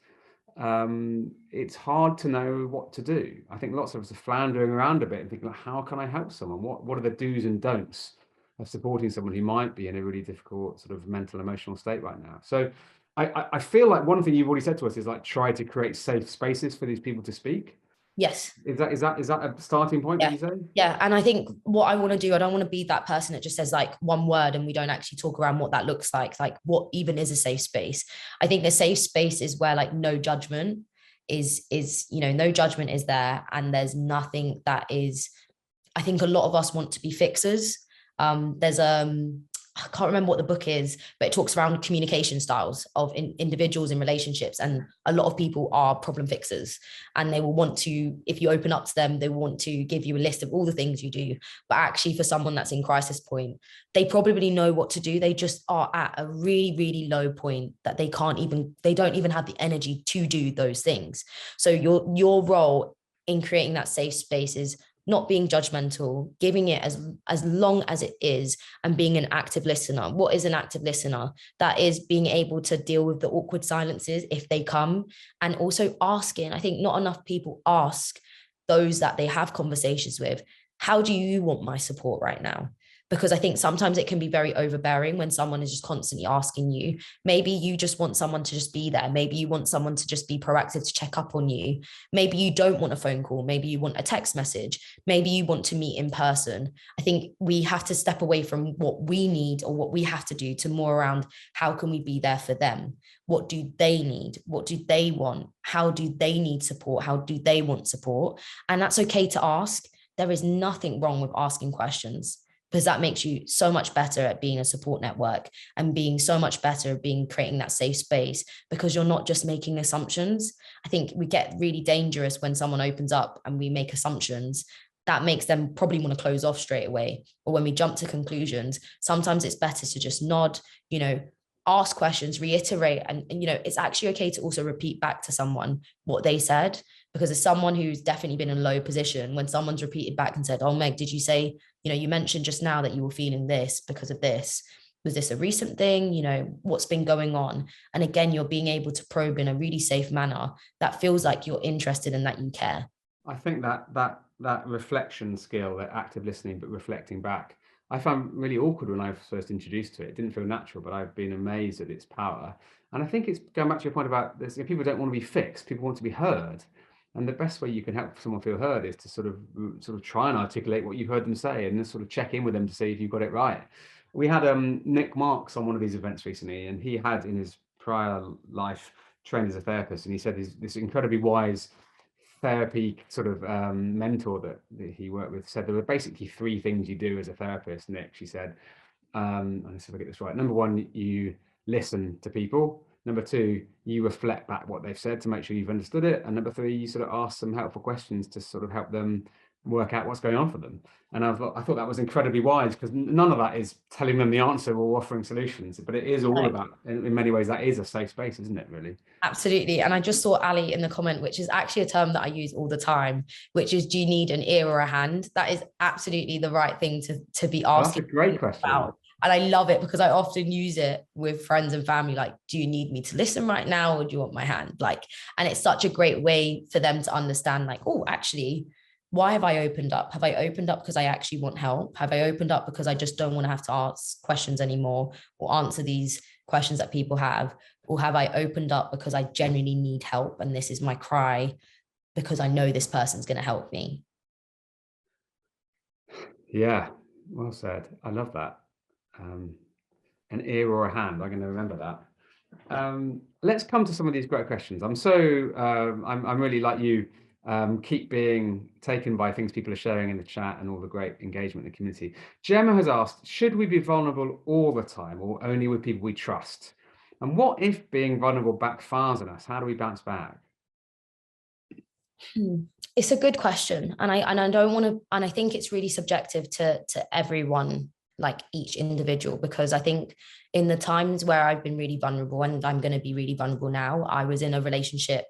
[SPEAKER 1] it's hard to know what to do. I think lots of us are floundering around a bit and thinking, how can I help someone? What are the do's and don'ts of supporting someone who might be in a really difficult sort of mental, emotional state right now? So I feel like one thing you've already said to us is, like, try to create safe spaces for these people to speak.
[SPEAKER 2] Yes.
[SPEAKER 1] Is that a starting point,
[SPEAKER 2] Yeah.
[SPEAKER 1] would you say?
[SPEAKER 2] Yeah. And I think what I want to do, I don't want to be that person that just says like one word and we don't actually talk around what that looks like what even is a safe space. I think the safe space is where, like, no judgment is, no judgment is there. And there's nothing that is, I think a lot of us want to be fixers. There's I can't remember what the book is, but it talks around communication styles of individuals in relationships. And a lot of people are problem fixers, and they will want to, if you open up to them, they want to give you a list of all the things you do. But actually, for someone that's in crisis point, they probably know what to do. They just are at a really, really low point that they don't even have the energy to do those things. So your role in creating that safe space is not being judgmental, giving it as long as it is, and being an active listener. What is an active listener? That is being able to deal with the awkward silences if they come, and also asking. I think not enough people ask those that they have conversations with, how do you want my support right now? Because I think sometimes it can be very overbearing when someone is just constantly asking you. Maybe you just want someone to just be there. Maybe you want someone to just be proactive to check up on you. Maybe you don't want a phone call. Maybe you want a text message. Maybe you want to meet in person. I think we have to step away from what we need or what we have to do to more around how can we be there for them? What do they need? What do they want? How do they need support? How do they want support? And that's okay to ask. There is nothing wrong with asking questions, because that makes you so much better at being a support network and being so much better at creating that safe space, because you're not just making assumptions. I think we get really dangerous when someone opens up and we make assumptions. That makes them probably want to close off straight away. Or when we jump to conclusions, sometimes it's better to just nod, ask questions, reiterate, and it's actually okay to also repeat back to someone what they said, because as someone who's definitely been in a low position, when someone's repeated back and said, oh, Meg, did you say, you mentioned just now that you were feeling this because of this. Was this a recent thing? What's been going on? And again, you're being able to probe in a really safe manner that feels like you're interested and that you care.
[SPEAKER 1] I think that reflection skill, that active listening, but reflecting back, I found really awkward when I was first introduced to it. It didn't feel natural, but I've been amazed at its power. And I think it's going back to your point about this, people don't want to be fixed, people want to be heard. And the best way you can help someone feel heard is to sort of try and articulate what you've heard them say, and then sort of check in with them to see if you've got it right. We had Nick Marks on one of these events recently, and he had in his prior life trained as a therapist, and he said this incredibly wise therapy sort of mentor that he worked with said there were basically three things you do as a therapist, Nick. She said, let's see if I get this right. Number one, you listen to people. Number two, you reflect back what they've said to make sure you've understood it. And number three, you sort of ask some helpful questions to sort of help them work out what's going on for them. And I thought that was incredibly wise, because none of that is telling them the answer or offering solutions, but it is all about, in many ways, that is a safe space, isn't it, really?
[SPEAKER 2] Absolutely. And I just saw Ali in the comment, which is actually a term that I use all the time, which is, do you need an ear or a hand? That is absolutely the right thing to be asking.
[SPEAKER 1] That's a great question.
[SPEAKER 2] About. And I love it, because I often use it with friends and family, like, do you need me to listen right now, or do you want my hand? And it's such a great way for them to understand, oh, actually, why have I opened up? Have I opened up because I actually want help? Have I opened up because I just don't want to have to ask questions anymore or answer these questions that people have? Or have I opened up because I genuinely need help, and this is my cry because I know this person's going to help me?
[SPEAKER 1] Yeah, well said. I love that. An ear or a hand. I'm going to remember that. Let's come to some of these great questions. I'm really like you. Keep being taken by things people are sharing in the chat and all the great engagement in the community. Gemma has asked, should we be vulnerable all the time or only with people we trust? And what if being vulnerable backfires on us? How do we bounce back?
[SPEAKER 2] It's a good question. And I don't want to, and I think it's really subjective to everyone, like each individual, because I think in the times where I've been really vulnerable, and I'm going to be really vulnerable now, I was in a relationship,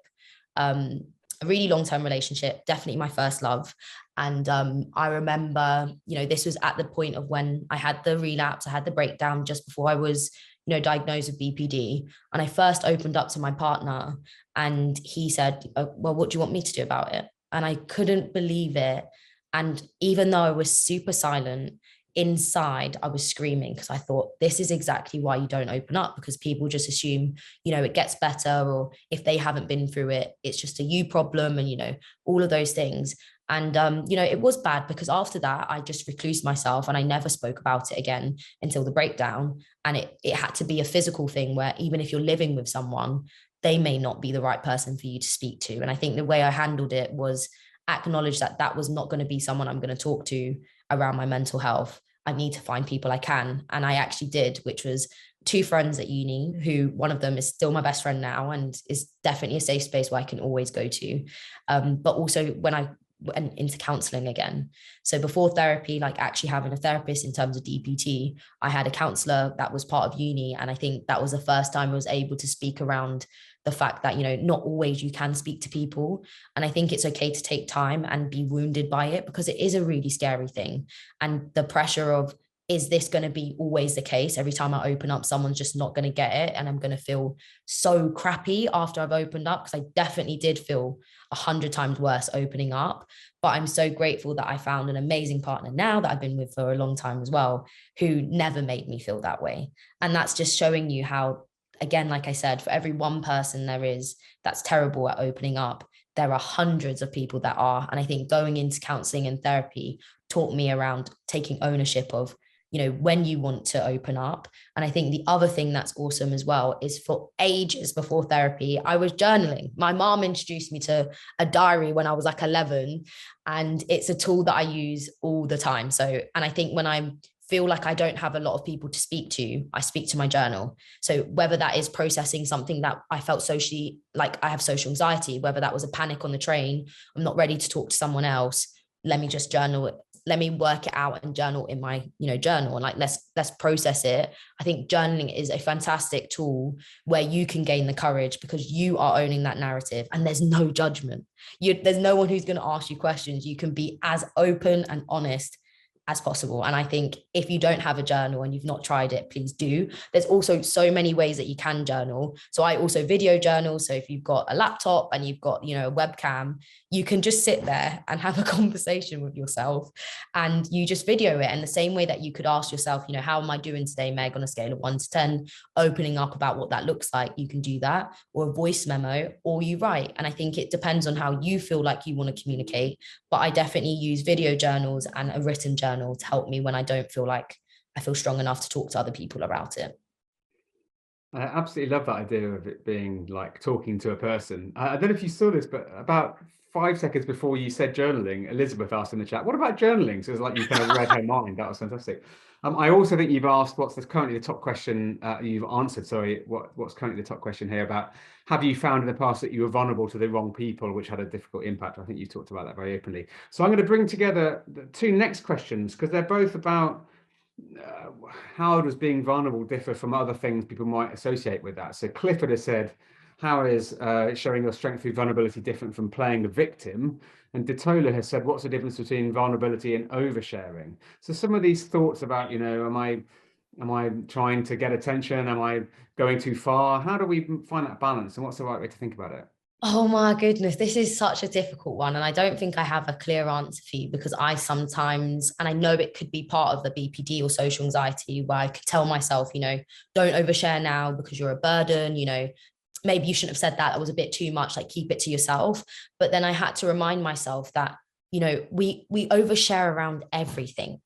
[SPEAKER 2] a really long-term relationship, definitely my first love. And I remember, this was at the point of when I had the relapse, I had the breakdown just before I was, diagnosed with BPD. And I first opened up to my partner, and he said, oh, well, what do you want me to do about it? And I couldn't believe it. And even though I was super silent, inside I was screaming, because I thought, this is exactly why you don't open up, because people just assume, it gets better, or if they haven't been through it, it's just a you problem, and all of those things. And it was bad, because after that I just reclused myself and I never spoke about it again until the breakdown. And it had to be a physical thing, where even if you're living with someone, they may not be the right person for you to speak to. And I think the way I handled it was acknowledge that that was not going to be someone I'm going to talk to around my mental health. I need to find people I can. And I actually did, which was two friends at uni, who one of them is still my best friend now and is definitely a safe space where I can always go to. But also when I went into counseling again. So before therapy, like actually having a therapist in terms of DPT, I had a counselor that was part of uni. And I think that was the first time I was able to speak around the fact that, not always you can speak to people. And I think it's okay to take time and be wounded by it, because it is a really scary thing. And the pressure of, is this going to be always the case? Every time I open up, someone's just not going to get it. And I'm going to feel so crappy after I've opened up, because I definitely did feel 100 times worse opening up. But I'm so grateful that I found an amazing partner now that I've been with for a long time as well, who never made me feel that way. And that's just showing you how, again, like I said, for every one person there is that's terrible at opening up, there are hundreds of people that are. And I think going into counseling and therapy taught me around taking ownership of, when you want to open up. And I think the other thing that's awesome as well is, for ages before therapy, I was journaling. My mom introduced me to a diary when I was like 11, and it's a tool that I use all the time. So, and I think when I feel like I don't have a lot of people to speak to, I speak to my journal. So whether that is processing something that I felt socially, like I have social anxiety, whether that was a panic on the train, I'm not ready to talk to someone else, let me just journal it. Let me work it out and journal in my, journal, and like, let's process it. I think journaling is a fantastic tool where you can gain the courage, because you are owning that narrative and there's no judgment. There's no one who's going to ask you questions. You can be as open and honest as possible. And I think if you don't have a journal and you've not tried it, please do. There's also so many ways that you can journal. So I also video journal. So if you've got a laptop and you've got, a webcam, you can just sit there and have a conversation with yourself, and you just video it. And the same way that you could ask yourself, how am I doing today, Meg, on a scale of 1 to 10, opening up about what that looks like, you can do that, or a voice memo, or you write. And I think it depends on how you feel like you want to communicate. But I definitely use video journals and a written journal to help me when I don't feel like I feel strong enough to talk to other people about it.
[SPEAKER 1] I absolutely love that idea of it being like talking to a person. I don't know if you saw this, but about 5 seconds before you said journaling, Elizabeth asked in the chat, what about journaling? So it's like you kind of read her mind. That was fantastic. I also think you've asked what's currently the top question, you've answered, sorry, what's currently the top question here about, have you found in the past that you were vulnerable to the wrong people, which had a difficult impact? I think you talked about that very openly. So I'm going to bring together the two next questions, because they're both about how does being vulnerable differ from other things people might associate with that? So Clifford has said, how is showing your strength through vulnerability different from playing the victim? And Detola has said, what's the difference between vulnerability and oversharing? So some of these thoughts about, am I trying to get attention? Am I going too far? How do we find that balance? And what's the right way to think about it?
[SPEAKER 2] Oh my goodness, this is such a difficult one. And I don't think I have a clear answer for you, because I sometimes, and I know it could be part of the BPD or social anxiety, where I could tell myself, don't overshare now because you're a burden, maybe you shouldn't have said that. That was a bit too much, like keep it to yourself. But then I had to remind myself that, we overshare around everything.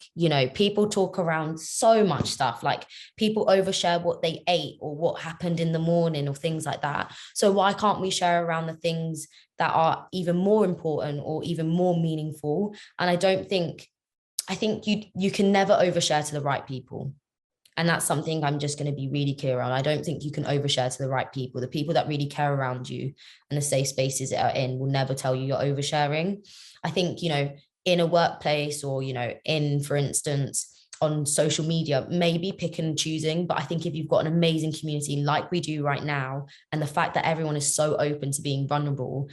[SPEAKER 2] People talk around so much stuff, like people overshare what they ate or what happened in the morning or things like that. So why can't we share around the things that are even more important or even more meaningful? And I think you can never overshare to the right people. And that's something I'm just going to be really clear on. I don't think you can overshare to the right people. The people that really care around you and the safe spaces that are in will never tell you you're oversharing. I think, in a workplace or, in, for instance, on social media, maybe pick and choosing. But I think if you've got an amazing community like we do right now, and the fact that everyone is so open to being vulnerable,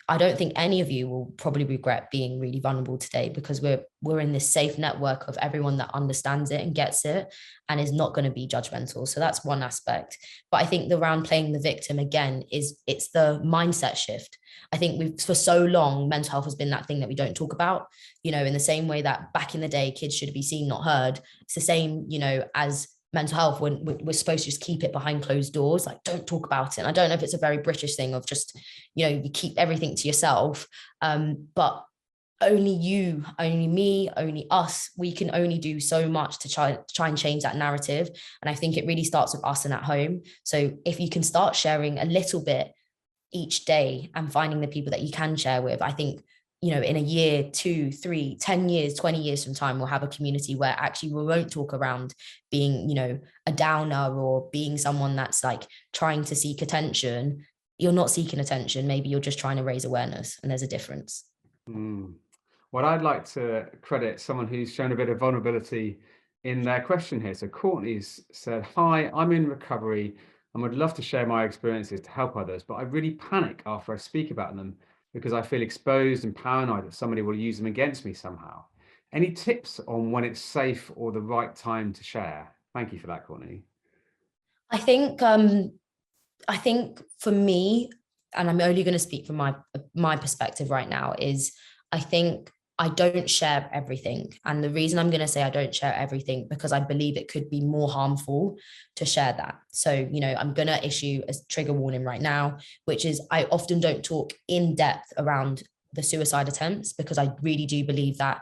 [SPEAKER 2] I don't think any of you will probably regret being really vulnerable today, because we're in this safe network of everyone that understands it and gets it and is not going to be judgmental. So that's one aspect. But I think the round playing the victim again it's the mindset shift. I think for so long, mental health has been that thing that we don't talk about, in the same way that back in the day, kids should be seen, not heard. It's the same, as mental health, when we're supposed to just keep it behind closed doors, like don't talk about it. And I don't know if it's a very British thing of just, you keep everything to yourself. But only you, only me, only us, we can only do so much to try and change that narrative. And I think it really starts with us and at home. So if you can start sharing a little bit each day and finding the people that you can share with, I think, in a year, 2, 3, 10 years, 20 years from time, we'll have a community where actually we won't talk around being, a downer or being someone that's like trying to seek attention. You're not seeking attention. Maybe you're just trying to raise awareness, and there's a difference.
[SPEAKER 1] Well, I'd like to credit someone who's shown a bit of vulnerability in their question here. So Courtney's said, hi, I'm in recovery and would love to share my experiences to help others, but I really panic after I speak about them because I feel exposed and paranoid that somebody will use them against me somehow. Any tips on when it's safe or the right time to share? Thank you for that, Courtney.
[SPEAKER 2] I think I think for me, and I'm only going to speak from my perspective right now, is I think I don't share everything. And the reason I'm going to say I don't share everything, because I believe it could be more harmful to share that. So, I'm going to issue a trigger warning right now, which is I often don't talk in depth around the suicide attempts, because I really do believe that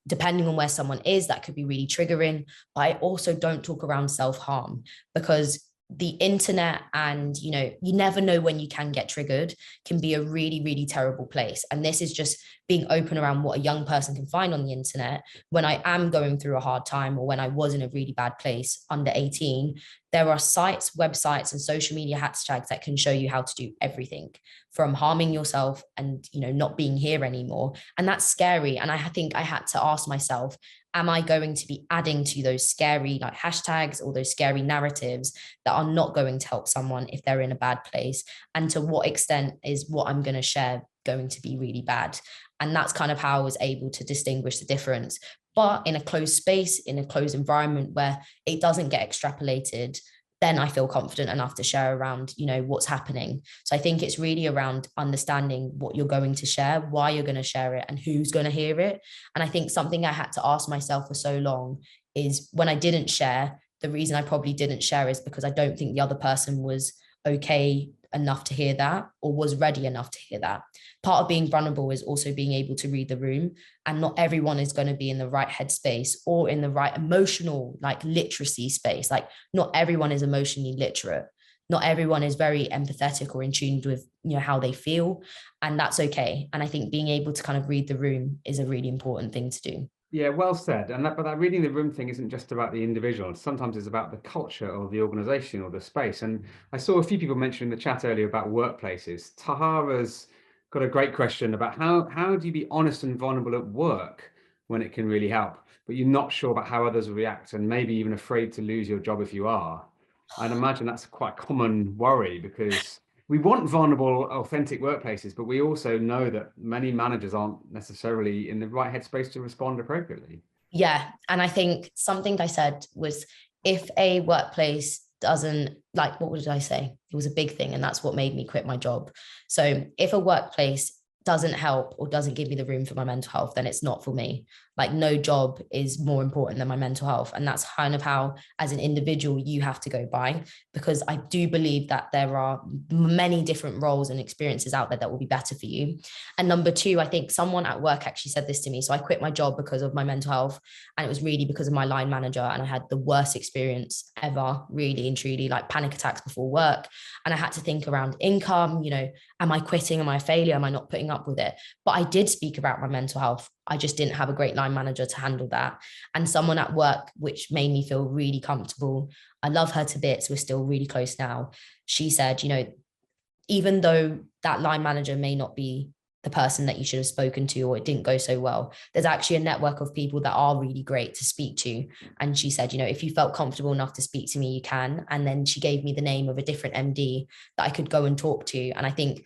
[SPEAKER 2] depending on where someone is, that could be really triggering. But I also don't talk around self-harm, because the internet, and you never know when you can get triggered, can be a really, really terrible place. And this is just being open around what a young person can find on the internet. When I am going through a hard time, or when I was in a really bad place under 18, there are sites, websites, and social media hashtags that can show you how to do everything from harming yourself and not being here anymore. And that's scary. And I think I had to ask myself, am I going to be adding to those scary like hashtags or those scary narratives that are not going to help someone if they're in a bad place? And to what extent is what I'm going to share going to be really bad? And that's kind of how I was able to distinguish the difference. But in a closed space, in a closed environment where it doesn't get extrapolated, then I feel confident enough to share around, what's happening. So I think it's really around understanding what you're going to share, why you're going to share it, and who's going to hear it. And I think something I had to ask myself for so long is, when I didn't share, the reason I probably didn't share is because I don't think the other person was okay enough to hear that, or was ready enough to hear that. Part of being vulnerable is also being able to read the room, and not everyone is going to be in the right headspace or in the right emotional like literacy space. Like, not everyone is emotionally literate, not everyone is very empathetic or in tune with how they feel, and that's okay. And I think being able to kind of read the room is a really important thing to do.
[SPEAKER 1] Yeah, well said. But that reading the room thing isn't just about the individual. Sometimes it's about the culture or the organization or the space. And I saw a few people mention in the chat earlier about workplaces. Tahara's got a great question about how do you be honest and vulnerable at work when it can really help, but you're not sure about how others will react, and maybe even afraid to lose your job if you are. I'd imagine that's quite a common worry, because we want vulnerable, authentic workplaces, but we also know that many managers aren't necessarily in the right headspace to respond appropriately.
[SPEAKER 2] Yeah. And I think something I said was, if a workplace doesn't like, what did I say? It was a big thing. And that's what made me quit my job. So if a workplace doesn't help or doesn't give me the room for my mental health, then it's not for me. Like, no job is more important than my mental health. And that's kind of how, as an individual, you have to go by, because I do believe that there are many different roles and experiences out there that will be better for you. And number two, I think someone at work actually said this to me. So I quit my job because of my mental health, and it was really because of my line manager. And I had the worst experience ever, really and truly, like panic attacks before work. And I had to think around income, am I quitting? Am I a failure? Am I not putting up with it? But I did speak about my mental health. I just didn't have a great line manager to handle that. And someone at work, which made me feel really comfortable. I love her to bits. We're still really close now. She said, even though that line manager may not be the person that you should have spoken to, or it didn't go so well, there's actually a network of people that are really great to speak to. And she said, if you felt comfortable enough to speak to me, you can. And then she gave me the name of a different MD that I could go and talk to. And I think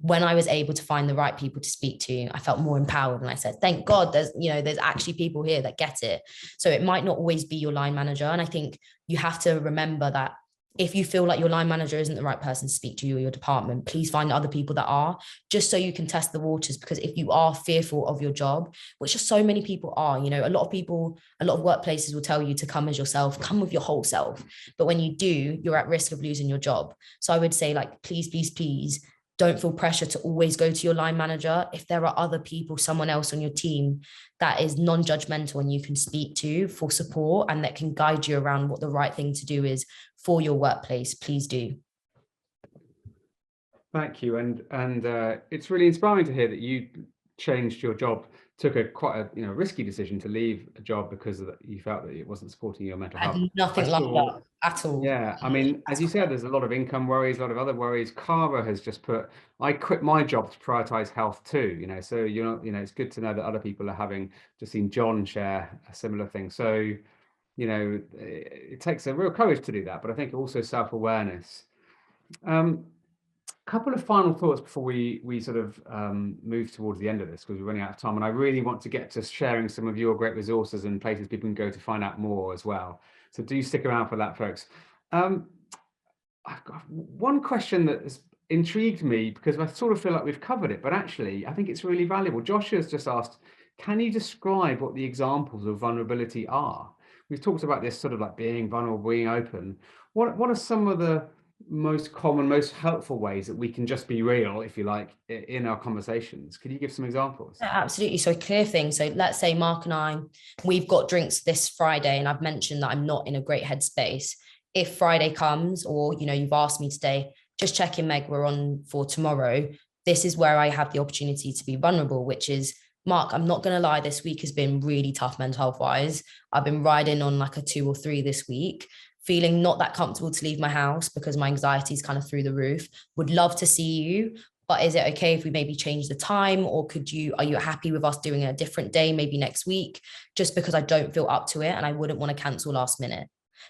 [SPEAKER 2] when I was able to find the right people to speak to, I felt more empowered. And I said, thank God there's actually people here that get it. So it might not always be your line manager. And I think you have to remember that if you feel like your line manager isn't the right person to speak to you or your department, please find other people that are, just so you can test the waters. Because if you are fearful of your job, which are so many people are, a lot of people, a lot of workplaces will tell you to come as yourself, come with your whole self. But when you do, you're at risk of losing your job. So I would say, like, please, please, please, don't feel pressure to always go to your line manager. If there are other people, someone else on your team that is non-judgmental and you can speak to for support, and that can guide you around what the right thing to do is for your workplace, please do.
[SPEAKER 1] Thank you. And it's really inspiring to hear that you changed your job, took quite a risky decision to leave a job because you felt that it wasn't supporting your mental health.
[SPEAKER 2] Nothing like that at all.
[SPEAKER 1] Yeah, I mean, as you said, there's a lot of income worries, a lot of other worries. Cara has just put, I quit my job to prioritize health too, so it's good to know that other people are having, just seen John share a similar thing. So it takes a real courage to do that, but I think also self-awareness. Couple of final thoughts before we sort of move towards the end of this, because we're running out of time, and I really want to get to sharing some of your great resources and places people can go to find out more as well. So do stick around for that, folks. I've got one question that has intrigued me, because I sort of feel like we've covered it, but actually I think it's really valuable. Josh has just asked, can you describe what the examples of vulnerability are? We've talked about this sort of like being vulnerable, being open. What are some of the most common, most helpful ways that we can just be real, if you like, in our conversations? Could you give some examples?
[SPEAKER 2] Yeah, absolutely. So clear thing. So let's say Mark and I, we've got drinks this Friday, and I've mentioned that I'm not in a great headspace. If Friday comes, or you've asked me today, just check in, Meg, we're on for tomorrow. This is where I have the opportunity to be vulnerable, which is, Mark, I'm not going to lie, this week has been really tough mental health wise. I've been riding on like a 2 or 3 this week, feeling not that comfortable to leave my house because my anxiety is kind of through the roof. Would love to see you, but is it okay if we maybe change the time, or are you happy with us doing a different day, maybe next week, just because I don't feel up to it and I wouldn't want to cancel last minute.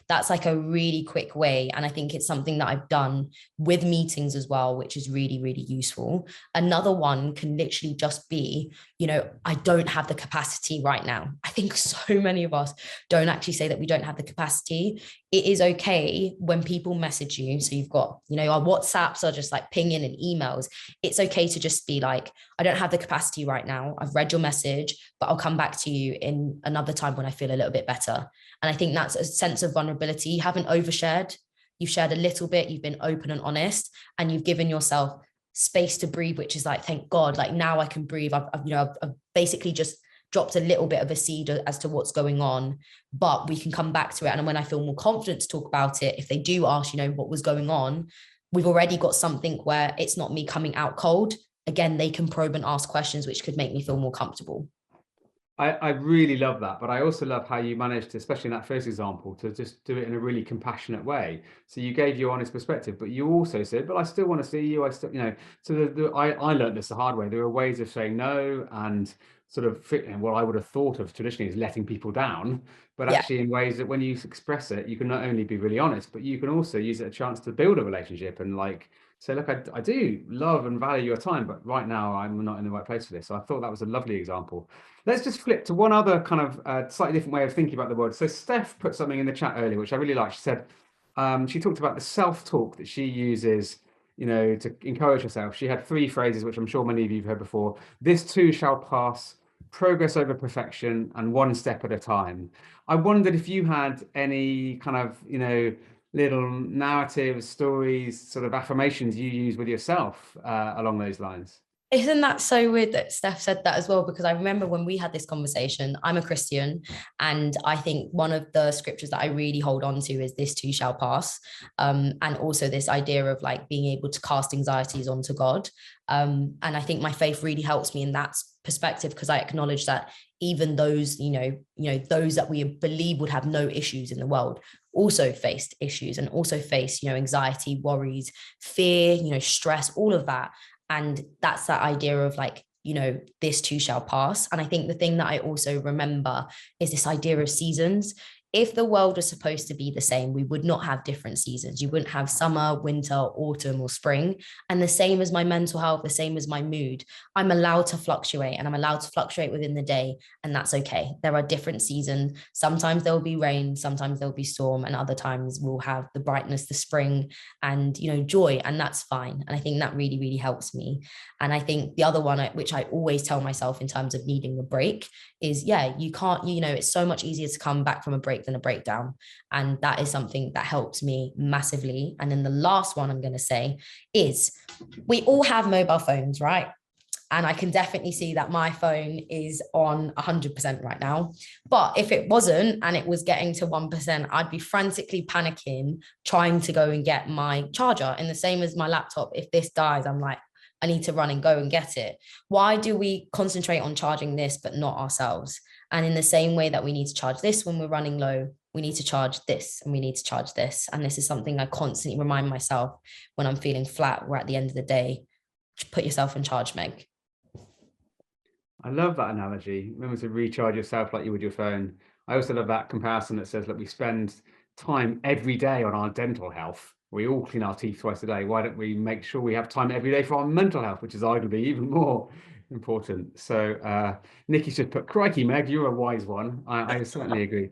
[SPEAKER 2] That's like a really quick way. And I think it's something that I've done with meetings as well, which is really, really useful. Another one can literally just be, I don't have the capacity right now. I think so many of us don't actually say that we don't have the capacity. It is okay when people message you. So you've got, our WhatsApps are just like pinging and emails. It's okay to just be like, I don't have the capacity right now. I've read your message, but I'll come back to you in another time when I feel a little bit better. And I think that's a sense of vulnerability. You haven't overshared. You've shared a little bit. You've been open and honest, and you've given yourself space to breathe, which is like, thank God, like now I can breathe. I've basically just dropped a little bit of a seed as to what's going on, but we can come back to it. And when I feel more confident to talk about it, if they do ask, what was going on, we've already got something where it's not me coming out cold. Again, they can probe and ask questions, which could make me feel more comfortable.
[SPEAKER 1] I really love that, but I also love how you managed to, especially in that first example, to just do it in a really compassionate way. So you gave your honest perspective, but you also said, but I still want to see you. I still, so I learned this the hard way. There are ways of saying no, and sort of what I would have thought of traditionally is letting people down, but
[SPEAKER 2] Yeah.
[SPEAKER 1] actually in ways that when you express it, you can not only be really honest, but you can also use it a chance to build a relationship and like say, look, I do love and value your time, but right now I'm not in the right place for this. So I thought that was a lovely example. Let's just flip to one other kind of slightly different way of thinking about the world. So Steph put something in the chat earlier, which I really liked. She said, she talked about the self-talk that she uses, to encourage herself. She had 3 phrases, which I'm sure many of you have heard before. This too shall pass, progress over perfection, and one step at a time. I wondered if you had any kind of, little narratives, stories, sort of affirmations you use with yourself along those lines.
[SPEAKER 2] Isn't that so weird that Steph said that as well? Because I remember when we had this conversation, I'm a Christian, and I think one of the scriptures that I really hold on to is this too shall pass. And also this idea of like being able to cast anxieties onto God. And I think my faith really helps me in that perspective, because I acknowledge that even those, those that we believe would have no issues in the world also faced issues, and also face, anxiety, worries, fear, stress, all of that. And that's that idea of like, this too shall pass. And I think the thing that I also remember is this idea of seasons. If the world was supposed to be the same, we would not have different seasons. You wouldn't have summer, winter, autumn, or spring. And the same as my mental health, the same as my mood, I'm allowed to fluctuate, and I'm allowed to fluctuate within the day. And that's okay. There are different seasons. Sometimes there'll be rain, sometimes there'll be storm, and other times we'll have the brightness, the spring, and, joy. And that's fine. And I think that really, really helps me. And I think the other one, which I always tell myself in terms of needing a break, is, you can't, it's so much easier to come back from a break than a breakdown. And that is something that helps me massively. And then the last one I'm going to say is, we all have mobile phones, right? And I can definitely see that my phone is on 100% right now. But if it wasn't, and it was getting to 1%, I'd be frantically panicking, trying to go and get my charger. And the same as my laptop, if this dies, I'm like, I need to run and go and get it. Why do we concentrate on charging this, but not ourselves? And in the same way that we need to charge this when we're running low, we need to charge this, and we need to charge this. And this is something I constantly remind myself when I'm feeling flat. We're at the end of the day. Put yourself in charge, Meg.
[SPEAKER 1] I love that analogy. Remember to recharge yourself like you would your phone. I also love that comparison that says that we spend time every day on our dental health. We all clean our teeth twice a day. Why don't we make sure we have time every day for our mental health, which is arguably even more important? So Nikki should put, crikey, Meg, you're a wise one. I certainly agree.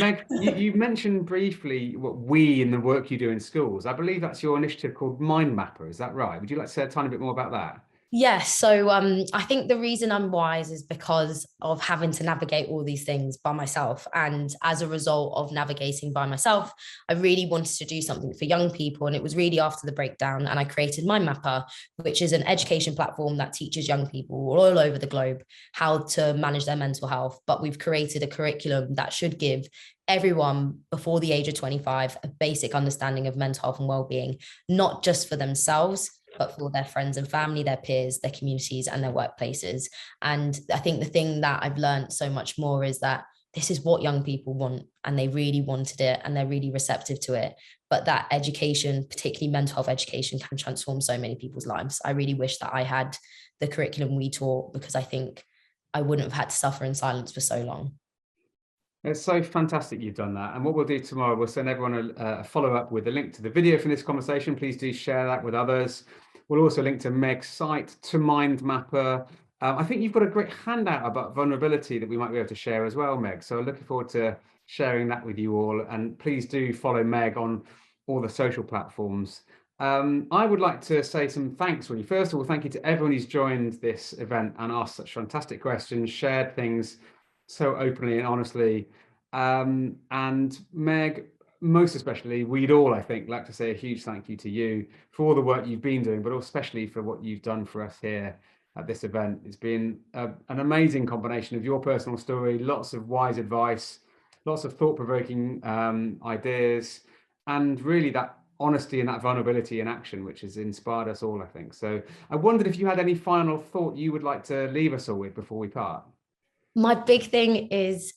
[SPEAKER 1] Meg, you mentioned briefly what we in the work you do in schools. I believe that's your initiative called Mind Mapper. Is that right? Would you like to say a tiny bit more about that?
[SPEAKER 2] Yes. So I think the reason I'm wise is because of having to navigate all these things by myself. And as a result of navigating by myself, I really wanted to do something for young people. And it was really after the breakdown. And I created Mind Mapper, which is an education platform that teaches young people all over the globe how to manage their mental health. But we've created a curriculum that should give everyone before the age of 25 a basic understanding of mental health and well-being, not just for themselves, but for their friends and family, their peers, their communities, and their workplaces. And I think the thing that I've learned so much more is that this is what young people want, and they really wanted it, and they're really receptive to it. But that education, particularly mental health education, can transform so many people's lives. I really wish that I had the curriculum we taught, because I think I wouldn't have had to suffer in silence for so long.
[SPEAKER 1] It's so fantastic you've done that. And what we'll do tomorrow, we'll send everyone a follow-up with a link to the video from this conversation. Please do share that with others. We'll also link to Meg's site, to Mind Mapper. I think you've got a great handout about vulnerability that we might be able to share as well, Meg. So looking forward to sharing that with you all. And please do follow Meg on all the social platforms. I would like to say some thanks, really. First of all, thank you to everyone who's joined this event and asked such fantastic questions, shared things so openly and honestly. And Meg, most especially, we'd all, I think, like to say a huge thank you to you for all the work you've been doing, but especially for what you've done for us here at this event. It's been an amazing combination of your personal story, lots of wise advice, lots of thought-provoking ideas, and really that honesty and that vulnerability in action, which has inspired us all, I think. So I wondered if you had any final thought you would like to leave us all with before we part.
[SPEAKER 2] My big thing is,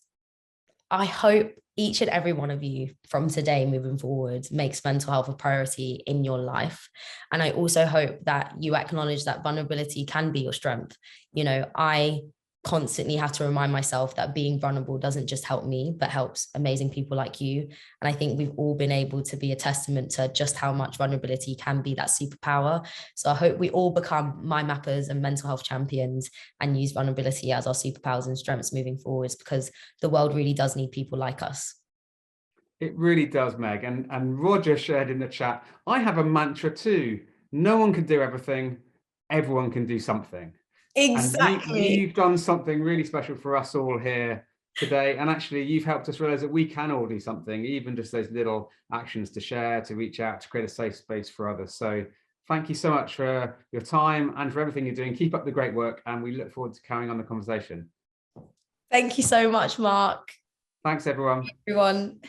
[SPEAKER 2] I hope each and every one of you from today moving forward makes mental health a priority in your life. And I also hope that you acknowledge that vulnerability can be your strength. I constantly have to remind myself that being vulnerable doesn't just help me, but helps amazing people like you. And I think we've all been able to be a testament to just how much vulnerability can be that superpower. So I hope we all become mind mappers and mental health champions and use vulnerability as our superpowers and strengths moving forwards, because the world really does need people like us.
[SPEAKER 1] It really does, Meg. And Roger shared in the chat, I have a mantra too. No one can do everything. Everyone can do something. And
[SPEAKER 2] Exactly.
[SPEAKER 1] you've done something really special for us all here today. And actually, you've helped us realize that we can all do something, even just those little actions to share, to reach out, to create a safe space for others. So thank you so much for your time and for everything you're doing. Keep up the great work. And we look forward to carrying on the conversation.
[SPEAKER 2] Thank you so much, Mark.
[SPEAKER 1] Thanks, everyone.
[SPEAKER 2] Everyone.